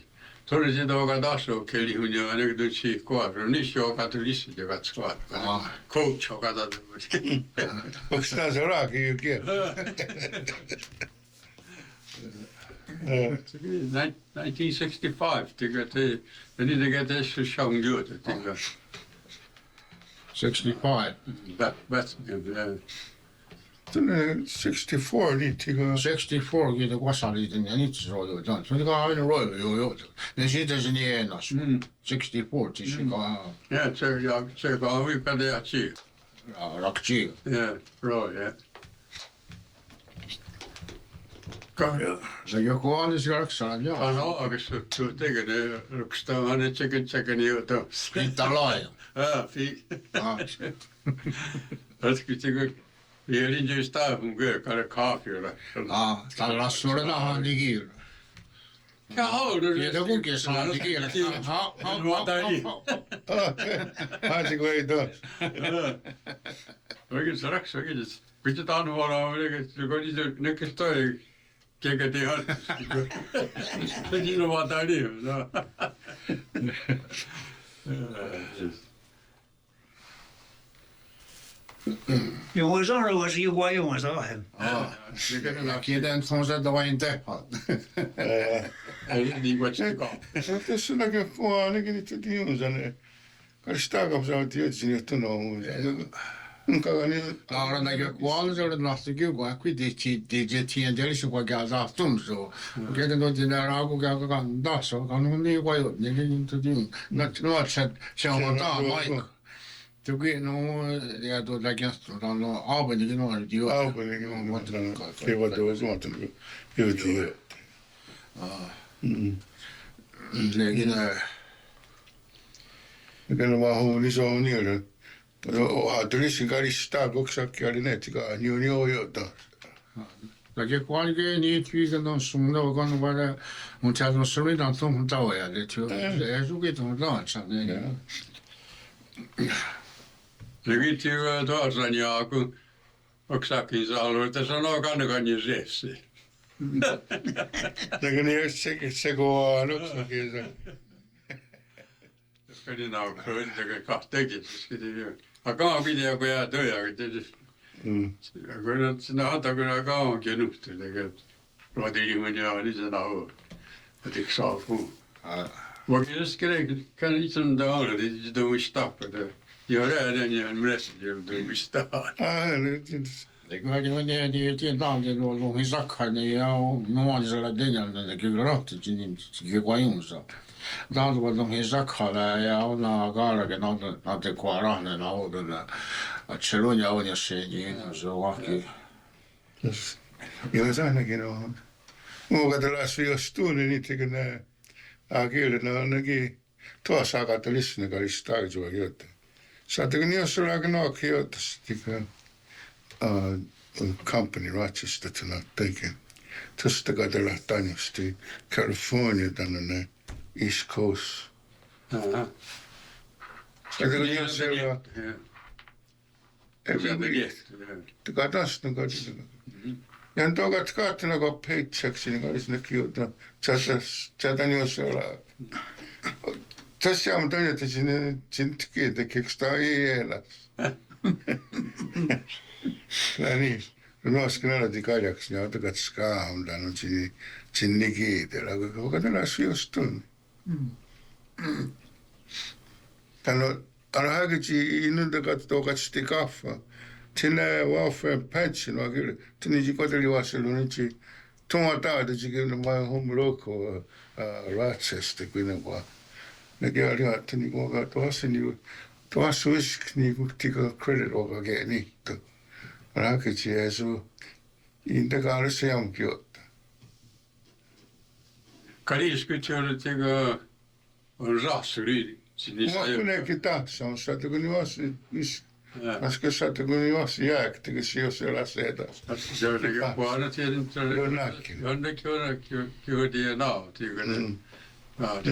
Speaker 3: Tuli siitä joka taas on kelihun ja aina kun tuli kohdalla. Niissä joka tuli sitten katsoa. Coach joka tuli.
Speaker 2: Onko tämä se raakin jykiä?
Speaker 3: 1965 tycker jag det är det så sjungjutet tycker jag.
Speaker 4: 65.
Speaker 2: Tänne 64 liittikö?
Speaker 4: 64 kiitä kuasaliitin ja niitä se oli jotain. Se oli aina roilu jo. Ne siitä se niin ennas. 64 tisika.
Speaker 3: Ja se kan vi kan det chi.
Speaker 4: Rakchi.
Speaker 3: Ja, bra ja. Kan
Speaker 4: Se joku oli siellä ja.
Speaker 3: kan oikeasti tycker det rukstaa han är checken ju då.
Speaker 4: Niitä laaja.
Speaker 3: Ja, fi. Jag tycker det är inte just där hon går kan kaffe eller.
Speaker 4: Tällä suurella ligillä.
Speaker 3: Ja har du
Speaker 4: Det kun kesä ligillä.
Speaker 2: Hansiko ei tuo.
Speaker 3: Oikein saraks oikein. Pitää nuoraa oikein kun niitä näkee toi keke tehdä. Se niin vaan täällä.
Speaker 5: Jo voi sanoa, että se joku ajoin saa.
Speaker 4: Kiitän tuossa tavoin tehdä.
Speaker 3: Niin kuin se on.
Speaker 2: Tässä näkee kun ainakin niitä tiusanne. Karistaa saa tietysti että no.
Speaker 4: Ahora näkee kuolla se oli nähty kyllä kun DJ tiedeli se kun käy tumso. Kiitän tuolla tinä raaku käy kantaa se on niin kuin niin tuotiin. Se on taa maikka. Tuki no ja tuota kiinnostaa no aupenikin on jo.
Speaker 2: Aupenikin on matran. Ei voi tuoda suotan. Hyvin.
Speaker 4: Lekin
Speaker 2: Mikä vaan on iso on niillä. Tulisin karistaa koksakki oli nettikaa niin on jotain.
Speaker 4: Lagi kualike ni twiga no sumna ogan wala mucha no sumina tum tawa de tu e suki tum da chane.
Speaker 3: Lekin ju tuossa ja kun oksakin saa että sanoo kannakannin sessi.
Speaker 2: Näkö niin se kun on oksakin se.
Speaker 3: Kan det nog köra kahtakin sitten. Akaan pitää kun jää töjä tietysti. Kun sinä hata kun akaan kenusti tekee. Ruotiin ja niin se naho. Det gick så fort. Vad kan jag skriva? Kan liksom det alla det de stoppa det. Jag är den jag mest de stoppa.
Speaker 4: Det går ju inte det dag det låg i sakar det ja någon så där det går rätt det går ju så. Då var de i sakar ja na gara att det kvararna na odna. Att chelonia on sig så vaki.
Speaker 2: Joo, se ainakin on. Muuta tällaisia jos tunnin itsekin nämä kielet, ne on ainakin tuossa aikata lisänä kalista taitoa jotta. Saatteko niin jos on aika noakki jotta sitten company Rochester tonight thinking. Tuosta katsella tanjusti California tänne East Coast. Saatteko niin jos siellä det katsotaan, katsotaan. Ja on tuokat kahtena kun paychecksi, niin olisi ne kiuta. Tätä niin olisi olla. Tässä on toinen, että sinne tekee, tämä ei elä. Kyllä niin. No äsken aloitin kajaksi, niin otakat skaahuntaan, on sinne kiitellä. Kuka tällä syöstön? Täällä on häkitsi innunta katsoa katsoa kaffaa. Tinä welfare pension on kyllä. Tinä jikoteli vaselu nyt tuomataan, että jikin vai homoloko Rochester kuin vaan. Ne käy että niin kuin tuossa olisi niin kuin tika credit oikein niitä. Raketsi ja se integraali se onkin ottaa.
Speaker 3: Kariskutjoulut tega on rassuri.
Speaker 2: Mä kuitenkin tässä on saatu kun juosi Äsken saattaa kun juosi jääktikin jos siellä seetas.
Speaker 3: Se on niin kuin tiedän, jonnekin on kyllä nauti.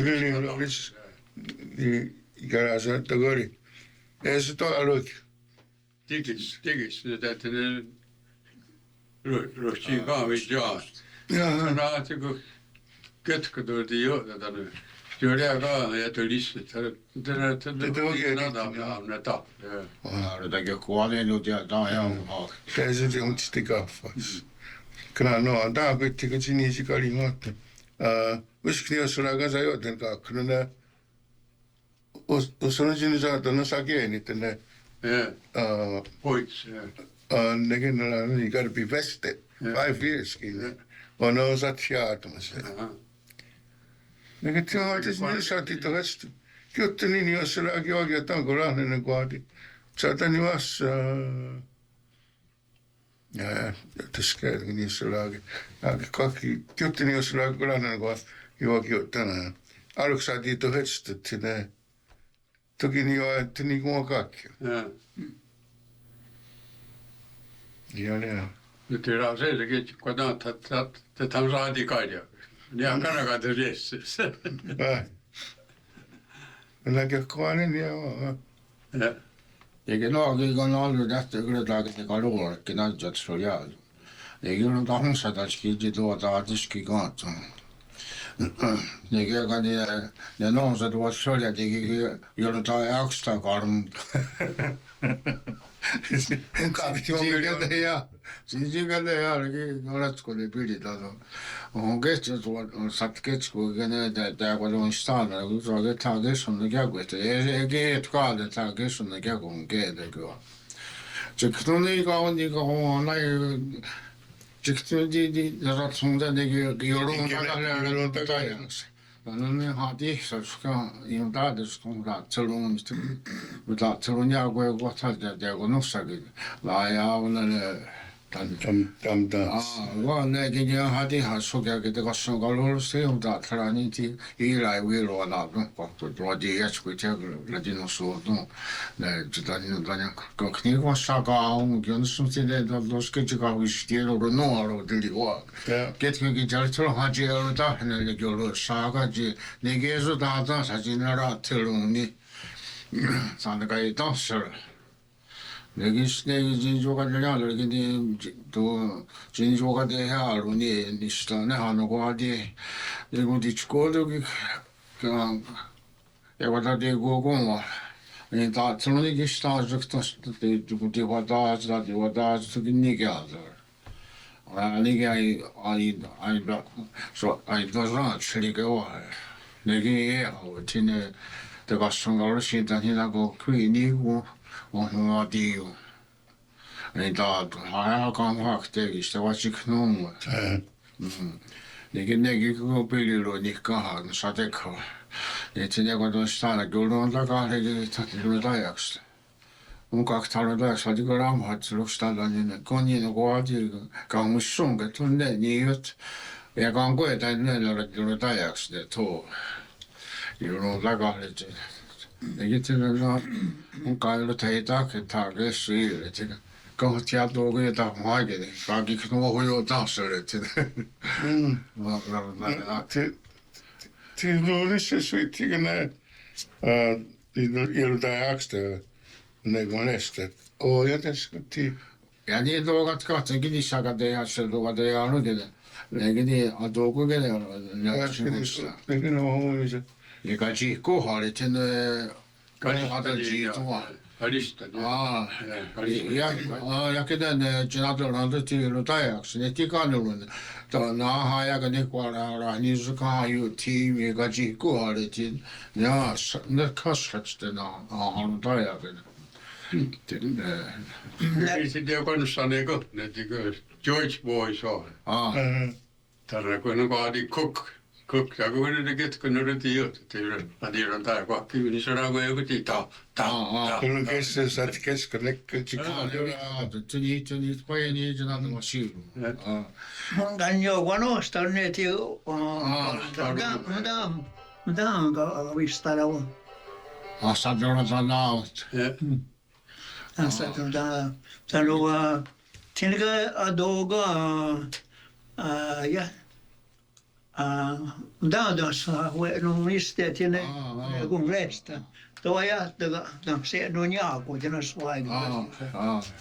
Speaker 2: Kyllä olisi ikään kuin että oli. Ei se toi aloikin.
Speaker 3: Digis, että ne rohtiin kahvit
Speaker 2: Jaha.
Speaker 3: Raati kun ketkä tuotiin jo tänne. Työllä kaa ja tulisi.
Speaker 2: Tätä oikein
Speaker 3: Nata.
Speaker 4: Jotakin kuolinut ja tämä on ihan
Speaker 2: Käsi on sitten kaffas. Kana no, tämä pitää kun sinisi kalingotta. Uskon jos sulla kanssa joten kakkana nää. Uskon sinne saatana sakeenit tänne.
Speaker 3: Pois.
Speaker 2: Nekin on niin karpi veste. 5 yearskin. On osat jaatumassa. Nekin on saati tohesta. Jotta niin jos sulla oikein tanko rahnen koodi. Saatan juossa. Ja tässä käydään niin sulla kaikki. Jotta niin jos sulla rahnen koodi. Juokin tänään. Aluksi saatiin tohesta sinne. Toki niin jo, että niin kuin on kaikki. Ja.
Speaker 3: Nyt ei ole selkeä, kun tämä on radikaalia. Niin on kannakata riessissä.
Speaker 2: Lääkekoainen ja
Speaker 4: eikä noakin on ollut tästä kyllä taakse kaluollekin näyttää se oli jäänyt. Eikä ole tahonsa tässäkin tuota tiski kaatsun. Eikä kan ne nousee tuossa solja teki jotain ekstra karmut. Siinä käteen ja oletko ne pidetään. On kesti tuolla saat keskuudessa näitä kun on staana kun se on tämä keskuuden käkuista. Ei keet kaade tämä keskuuden käkun keetekö. Se on niin kauan näin. Sitten ratsunta teki joudun takaisin. No niin hati koska ihan taidus kun ratselun mutta ratselun jääkö kohta ja kun nossakin laajaa on vaan nekin ja hati hassukia että koska on kaluullista iltaa traniiti ilai viluona kohta tuotiin jäskuit ja latinosuutu sitä niin kokni kossakaan onkin on sitten tuossa ketjukauhistielu nuoru tuli huok ketkäkin täällä hati on tahne kyllä saakaji ne kesutaan sasin ratselun niin saanakai tassella nekin joka jälkeen niin tuo siinä joka tehdään niin niistä nehän on kohti niin kuin titskoitukin ja kun täytyy kuulla niin taas on niinkin taas kun tiedä taas niinkäältä niinkä ai tuossa eli nekin ei ole sinne te kasvun kaudella siitä niitä kun niin kuin on tiu. Niin alkaa hakteekista vaikka knumma. Nekin kun pililui niin kahan satekaa. Niin sinne kun tuossa aina kyllä on takaisin, että tulee tajaksi. Mun 2 talon tajaksi oli kun ramhatteluksi tällä niin konjin kuoltiin kaumus sunket on ne niin että ja kan koeta ne oli tulee tajaksi ne tuo. Kyllä on takaisin. Nekin sinne on kailut heitä taakse että kohti ja tuo kyllä haikein. Kaikki nuo jo taas että
Speaker 2: Siinä oli se suittikin näin. Iltaa jaksta ne kun estet. Ja tässä kotiin.
Speaker 4: ja niin tuo katsoinkin niissä kateja se tuo kateja on nyt. Nekin niin a tuo kuinka ne on.
Speaker 2: Nekin on huomioon.
Speaker 4: Ja kaikki kohdalit sen
Speaker 3: Kalistani
Speaker 4: ja kenen generatorn tehtiin tajaksi ne tikannut naha ja ne kuolaa niin se kaaju tiimi kaikki kohdalit ja ne kasvattiin nahan tajaksi.
Speaker 3: Sitten jo kanssa ne George Boys on. Tällä kun on kaadi Cook ja kun ne ketkä ne retiot että tiedän tää kaikki niin se rago joku tita.
Speaker 2: Kyllä kesken saat kesken nekkyt.
Speaker 4: Se niitä paini jenat on sivu.
Speaker 5: Kan joku nostaa ne tiu. Mutta vistara on.
Speaker 4: Saadaan naut.
Speaker 5: Saadaan tinka adoga ja Daudossa no isteet ja ne kun resta. Tuo ajattelua, no se no jaaku, ja no svaikutus.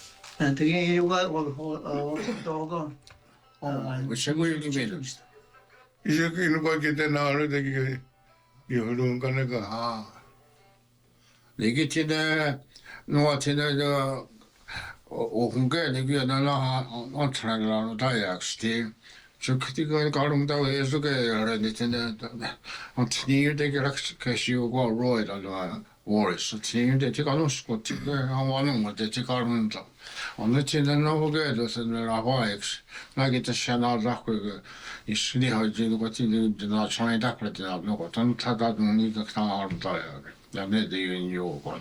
Speaker 5: Tegi joka tuogo.
Speaker 4: Se kuitenkin vielä.
Speaker 2: Isäkin no kaikki tänä on teki johdun kanneka.
Speaker 4: Liikit sinne nuotin ohun käänne kyllä on tränglannut ajaksi. Så kritiker kalung tau e so ke ara ni tene on tni de ke raks ke shiu go roid on war so tni de te kalung ko te awan mo de te kalung ta on ne tene no ge do se ne la vaix na ge te shana ra ko is ni ha ji ko ti de na chai da pra de no ko tan ta da ni ka ta ar ta ya ne de yin yo ko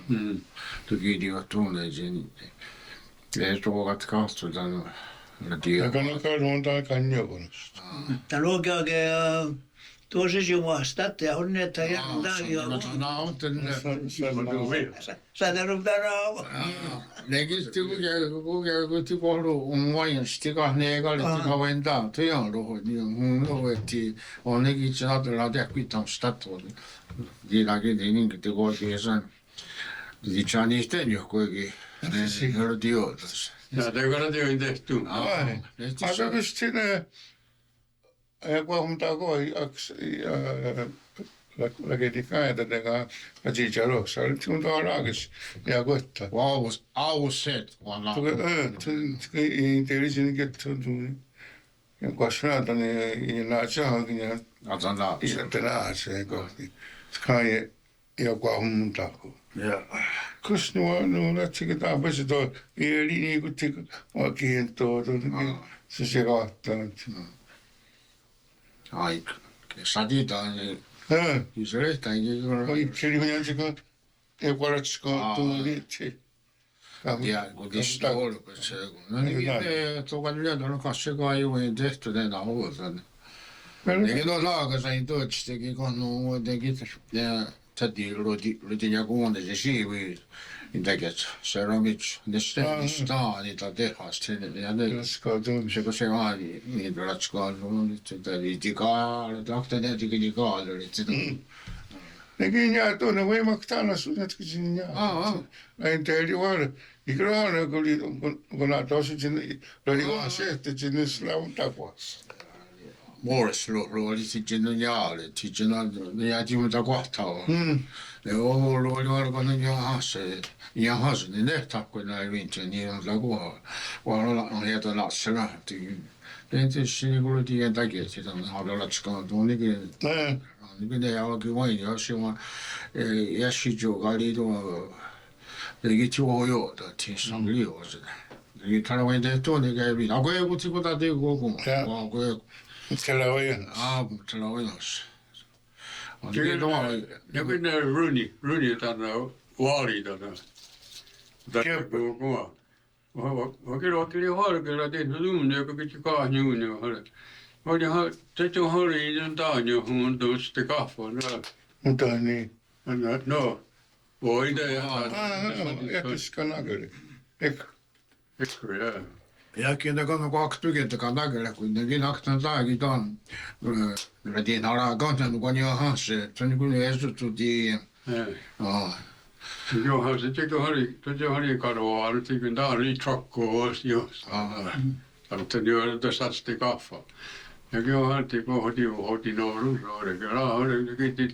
Speaker 4: to ge di to ne jin le to ga ta so dan
Speaker 2: Kannattaa ruontaa kanjokonosta.
Speaker 5: Tän oikein tuossa juostat ja on ne, että jättää jo. Sä rupeaa rauha.
Speaker 4: Nekin kuitenkin kohdu on vain stika negali tika venda työn roho niin rohetti on nekin se atella tekkitan statua. Dilakin niin kuin te koitiin Dichani sten jo kuitenkin ne rodiotas.
Speaker 3: Ja det går det ju inte efter.
Speaker 2: Aika just sinne kun huomtaa koi lageti kaita teka kajicha rossa on tuo raakis ja koittaa.
Speaker 4: Auset valla.
Speaker 2: Tuo intelligent kettu ja kasvata ne naatsahan ja
Speaker 4: Atanda.
Speaker 2: isäntä se kohti. Skai ja kun huomtaa.
Speaker 4: Ja.
Speaker 2: Kus no lätsikö taapasi tuo eli niinku tik oikein tuo se sekoittanut.
Speaker 4: Ai, sadita niin. Isä tämänkin
Speaker 2: Oi, se oli ihan se kun ei paratsko tuolitse.
Speaker 4: ja kun tästä oli se kun no niin tuolla lyödään kanssa kaivoin tehty tänä huolta. Nekin on laakasain toistakin kun on jotenkin ja täti roti ja kuunne se siivi intäket ceramits nesta niitä tehasta ja ne se kun se on niin ratskaan on nyt sitä liikaa tahto ne liikaa oli sitä
Speaker 2: Nekin jää tuonne voimaktaana sunatkin sinne jää. Näin teili vaan. Ikrana kun tosi sinne oli vaan se että sinne slaun tapas.
Speaker 4: Morris oli sitten jaalle, sitten ne jäätiin mitä kohtaa. Ne oli kun ja hasse, niin ne tappoi näin vintin, niin on lagoa. On hieta lassena. Ne tietysti niin kuin tien takia, että on haluatskaan tuonnekin. Niin ne alkoi vain, jos se on jäsitjuka liitua. Nekin tuo joota, että on liikaa sitä. Nekin tarvitsen tehtyä, niin käy viin. Ako ei kutsi kuta tee koko.
Speaker 2: Siellä on ihan.
Speaker 4: Mutta on oinossa.
Speaker 3: Joku ne runi tänne vaali tänne. Tänne kuva. Kyllä harkilla tehty tunne, joka piti kahjuun. Olihan tätä harjinen taanjo, kun tuosta kahvoa.
Speaker 2: Mutta niin.
Speaker 3: No, voi te
Speaker 2: jättäisikö näköinen.
Speaker 3: Eikö, jää.
Speaker 4: Ja kyllä kun on 20 näköllä, kun nekin aktan taakin tuon. Ratiin alaa kanssa, kun jo hansse. Se on niin kuin esituttiin.
Speaker 3: Johan se teki oli karoa, nyt kun tämä oli trokkoa jos. Mutta jo tässä asti kaffa. Ja johan te kohti noudun roode. Kyllä kiitti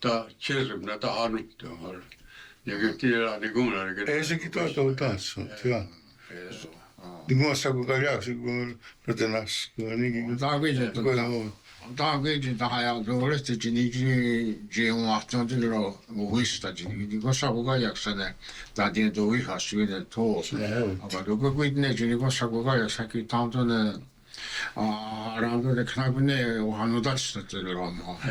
Speaker 3: ta chisumna ta hanuttu. Ja kiitti lähti kuunnella.
Speaker 2: Ei sekin tuo taas. Hyvä. Niin muassa kun karjaksi kun rotenas kun niinkin.
Speaker 4: Tämä on kuitenkin tähän ja tuollaisesti niin on ahtoon tilaa muista niin koska kukaan jaksaa ne tämä tieto ihan syynä tuossa. Aber du kuitenkin niin koska kukaan jaksaa kyllä on tuonne rantoille knapine onhan no tässä tilaa maa.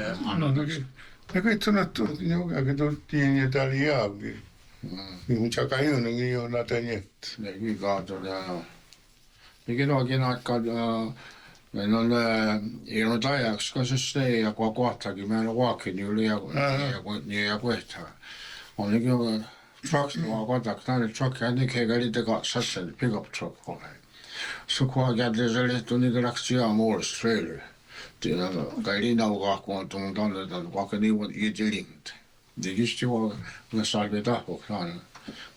Speaker 2: Ja kai sanottu jokakin tultiin ja täällä jääkin. Niin chaka yhdenkin jo näitä jättä.
Speaker 4: Nekin kaatoi ja nekin oikein aikaan meillä on ilman ajaksi, kun se stei ja kun kohtakin meillä on walkin yli ja kuehtaa. On nekin trucks vaan kontaktaa ne truck ja ne keikä niitä katsasen pick up truck. Så kvar gällde det lite och ni läxte jag mål trailer. Kai linaukaa kun tuntuu vaikka niivon itilint. Digisti on salveta hoksaan.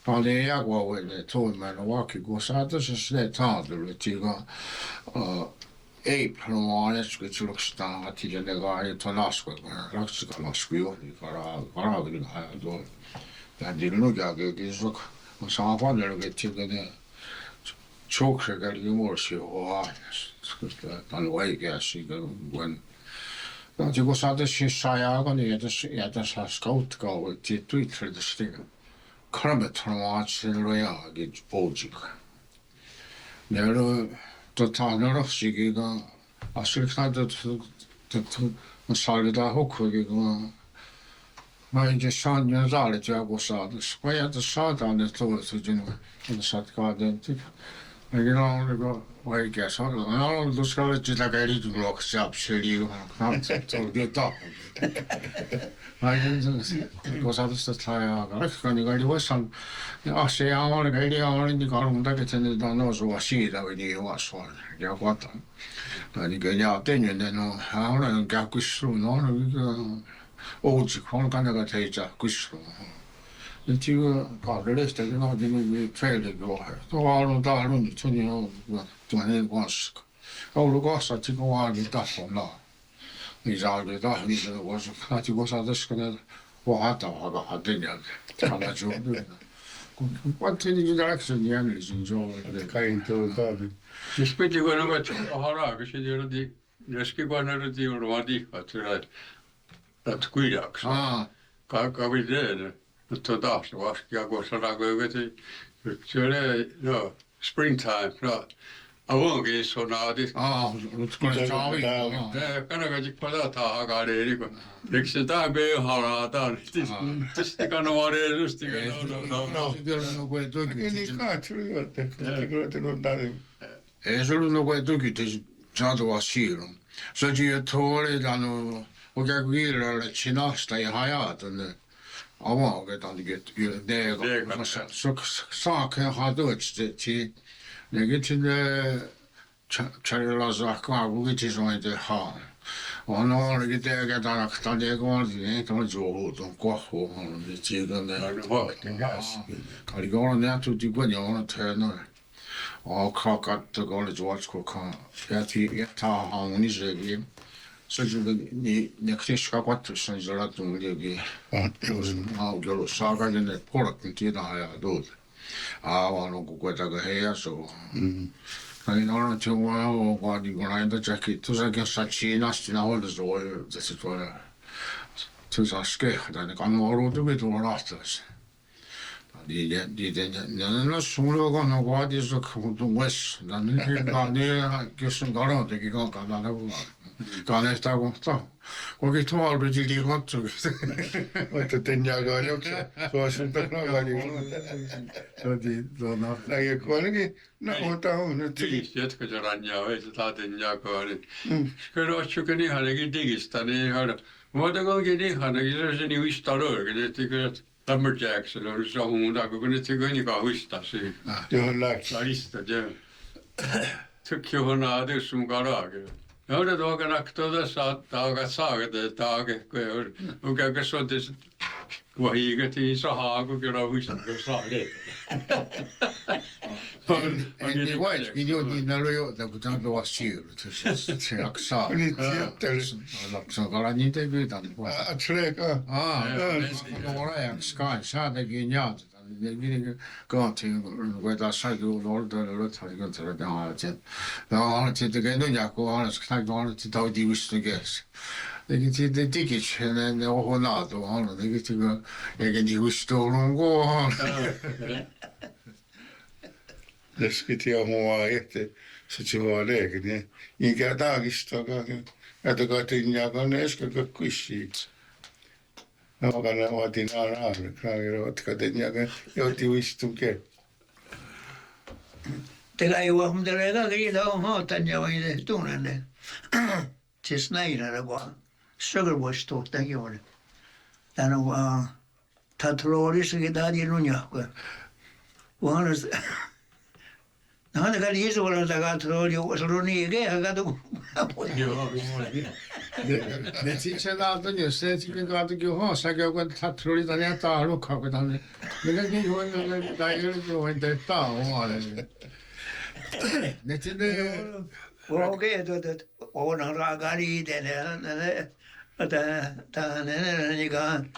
Speaker 4: Paljon jakuavuille tuomaan vaikka kun saataisiin se taatulle tiga ei planoa joskus sulkstaan hati ne kai tonasko raksikalasku jo karavilla tuo. Täällä nukakin sok on saa paljon että ne choksegal jumorsi on on oikeasti kun kun saataisiin saajaa niin että saa skautkaa että Twitteristä karmetromaatsen rojaakin poujika. Ne on rossikin kun asylkaan salvetaan hukkuikin kun mä en tiedä saan jo saalit joku saatus. Kun jätäs saataan ne tuotuisin kun saat kaatentit. Mäkin on ollut oikeassa. Mä oon ollut uskallut sitä kärituluoksi apseliin. Se on kyllä tappunut. Kun saatusta tajaa kaikkaan, niin kai voisin asia on käri on niin karun takia että on nousua siitä vai niin vastaan. Ja kotaan. Tai niin kuin ja tein ne no on käkkysuun on oudsi on kannattaa teitä kysyä. Nyt jo kahdesta kun on niin trailer joo. Tuo on tahdon tunnin on tuonen kanssa. Ollut kanssa että kun on niin tahtona. Niin saa kyllä niin voisi näitä kun saataisiin ne vahataa hatin ja tällä juuri. Kun niin läksin jännisin se on
Speaker 2: Kain tuo taas.
Speaker 3: Siis piti kun on haraa, kun sitten jouduttiin, joskin kun jouduttiin joutumaan tihkaat sillä, että kuidaksi. Kävi teille. Mutta taas vaskia, kun sanakoivetin. Se oli, no, springtime, no. Avonkin sonaatit.
Speaker 4: Nyt kun se saa
Speaker 3: Kannakatik palataan hakaleen, niin kun eikö se tämä haraa taan. Tietysti kannaa reilusti.
Speaker 2: Niin kaatsulivat.
Speaker 4: Ei se ollut noin tuki saatava siirron. Se on jo tuoli tanu oikein viiralle sinasta ja hajaton. Avauketaan niin deega. Saakeen hatuetsi. Nekin sinne Charlasahkaa kuitenkin soitte haan. On olikin teidän tanakta tekoon, ei tämä juhluton kohuu on nyt siitä. Kali on nähty tikun joona tänne. Kaatto oli juotskokaan. Jättää hauni sekin. Se niin ne kriska katsossa niin se latun liikin. Aukelo saakka ne polkin tiedä ja tuut. Aivan on kuitenkin heijastuu. Niin on että on niin kuin näitä tuossakin jossain Kiinasta hoidossa voi tässä tuolla tuossa skehtä ne kannuoluutukin tuolla lahtaisi. Niiden on sulla kun on kuitenkin kuitenkin niin kysyä karon teki kankaan kanesta kohta. Koki tuolla piti liikottua.
Speaker 2: Mutta tenjaakaan joksi. Suosinta knagani. Näin kuitenkin. No mutta on nyt.
Speaker 3: Digistä jotka se ranjaa, ei se taa tenjaakaan. Kyllä otsukin ihanakin digistä, niin ihana. Mutta kuitenkin ihanakin, se on se niin vistaröökin, että kyllä Lumberjacksilla on se muuta, kun nyt se kuitenkaan huistaa siihen.
Speaker 2: Johon läks.
Speaker 3: Läristat, joo. Tykki johon aadus sun karaakin. No ne tuoka naktoa saattaa alkaa saakata, että aakehkoja on käykäs on tietysti vahiikatiin sahaa, kun kyllä huistaa, kun saakeet.
Speaker 4: Niin vaikin jo niin ne oli jo, kun tämä tuo siirryt, se jaksaa.
Speaker 2: Niin tiettäli.
Speaker 4: Se on kala niitä pyytän.
Speaker 2: Treka.
Speaker 4: No olejaksi kai, saatekin jaateta. Ne kaattiin, kun taas sai oltaan luottaa, kun se on sen. No on sitten kennon jakku, on se on se tauti vistun kes. Nekin sitten digit, ne on naatu, on nekin sitten eikä niin vistun kohan.
Speaker 2: Joskin tiedä mua, että se voi leikata, niin inkä taakista kaiken. Että katin jakan äsken kuissi. No kana otin aarre, kraagero katin jakan, joti vistun ke.
Speaker 5: Tega ei voi mutta rega kiitä on hautan ja vain ne tunnen. Siis näin vaan. Sögervoistu teki on. Tän on tatroolissa kita di nunja. Vaan hän kävi isolla takaa, se oli niin keihä, kato.
Speaker 3: Joo.
Speaker 4: Ne sitten laatan, jos se sitten kaatokin hoossakin, kun tuli tänne taallukkaan, kun tänne. Minäkin juon, tai juon teettaa omalle. Ne sitten...
Speaker 5: Okei, että onhan raaka liiten, tähän niinkaan,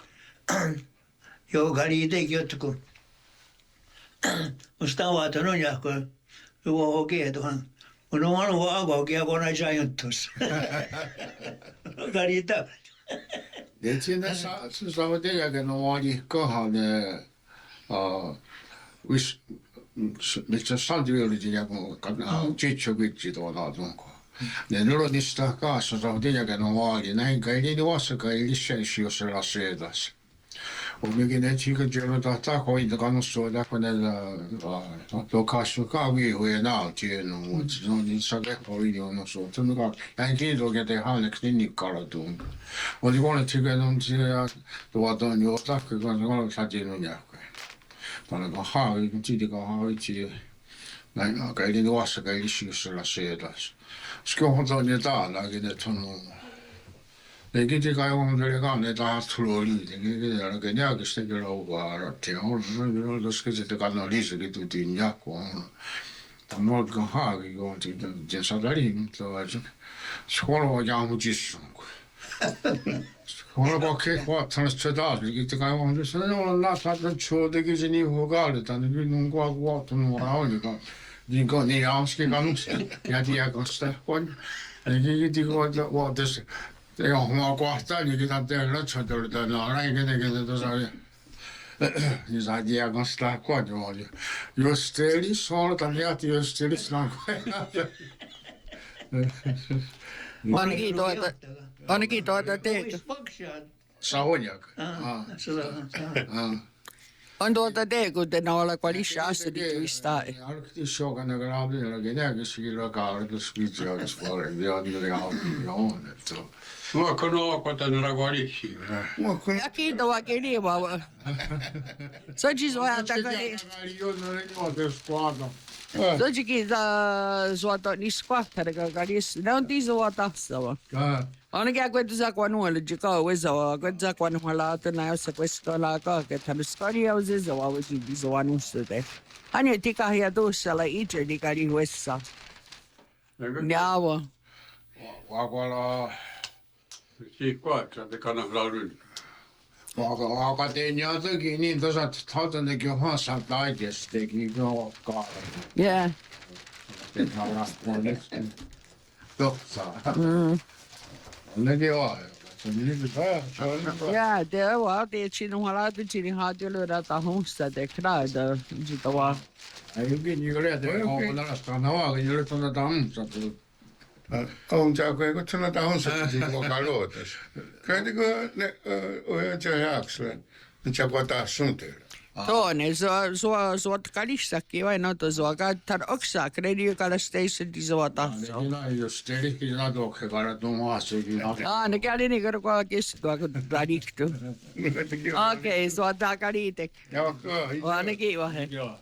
Speaker 5: joka liitekin jotkut. Musta tavataan on jahkoon, juo okei tuohon. Mun on ollut aukoakin, kun ei saa juttuus. Karita.
Speaker 4: Ne sitten saa tehdäkin oli kohdalle, missä saltiviolitin ja kun tsitsokitsi tuolla tunko. Ne nulut niistä kanssa saa tehdäkin oli, näin kai niin vassakaan ei lisäisi, jos se laseetas. Omikin ne tsiikatjärjellä tahtaa koita kannustua, kun ne tuo kasvu kaaviihuja nautien, mutta se on niin sakehoi on suhteen. Näin kiitokin te halleksi niin kalatuun. Oli koneet tsiikatun siellä tuota on jo takka, kun se on satinut jälkeen. Tuolla kun haavi, kun tiitikaan haavitsi, näin kai niin vassakaan ei lisäisi laseetas. Skjohon ne taalakin, että on ne kiti kai on tuli kanne taas tullut liitin. Ne alkoi jääkistä kyllä uvaarottiin. On tuossa sitten kannan lisäkin tutiin jakoon. Tämä on kuin haakin, kun sitten saada liimittua. Skolva jaamu jissunku. Skolva kehvaattanut se taas. Kiti kai on tuossa. Ne on lasattanut suotekin se niin huokaalita. Ne kyllä on kuvattunut olikaan. Niin kuin niin jaamskin kannus. Ja tiekosta on. Eli kiti kuvattanut. Ja mä kohtaan, niin kita tehdä tuli näin kenenkin tuossa. Niin saa diagnostaa kohdalla. Jos teillä soltan jäti, jos teillä
Speaker 1: Ainakin tuota teekö.
Speaker 4: Saunjak.
Speaker 1: On tuota teekö, te noilla kun lisää assedituista.
Speaker 4: Alkti shokana graabilla, kenenkin sillä kaartus kitsaus puolella. Ja niin on, että
Speaker 3: Muokko nuokko tänne rakoaliksi.
Speaker 1: Ja kiitoakin niin vaan. Se on siis vähän takaisin. Se on siis suota niissä kohtarikakaan. Ne on tiisua tassava. Ainakin kun sä kun nuolet kauessa, kun sä kun nuolata jossa questoilla kaiket, hän skania on se voisi tiisua nussute. Hän ei tikahia tuossa itse tikahdi huessa. Jaavu.
Speaker 4: Vakola.
Speaker 3: Siikkoa, että kannattaa ryhtyä.
Speaker 4: Vaaka tein jotakin niin tuossa tautannekin omassa taiteestakin johonkaan.
Speaker 1: Jää.
Speaker 4: Totta. Nekin on.
Speaker 1: Ja, det var det sinua laatutini haatiolyödä tahunsta te kraada sitä vaan.
Speaker 4: Aikin juuri on näistä navakin juuri tuonne tamsa.
Speaker 2: On täällä kun sanotaan on se kuinka luotas. Käytäkö ne oikein jaksle? Nyt sä voi taas sun tehdä.
Speaker 1: Toinen, suot kalissakin vai no tuossa käyttää oksaa, kredi joka station tisua tahsa.
Speaker 4: Jos teilläkin latokse karatun maassakin.
Speaker 1: Ne kävi niin kuin kestua, kun radiktu. Okei, suotaa kalitek.
Speaker 2: Joo,
Speaker 1: Ainakin vahe.
Speaker 4: Joo.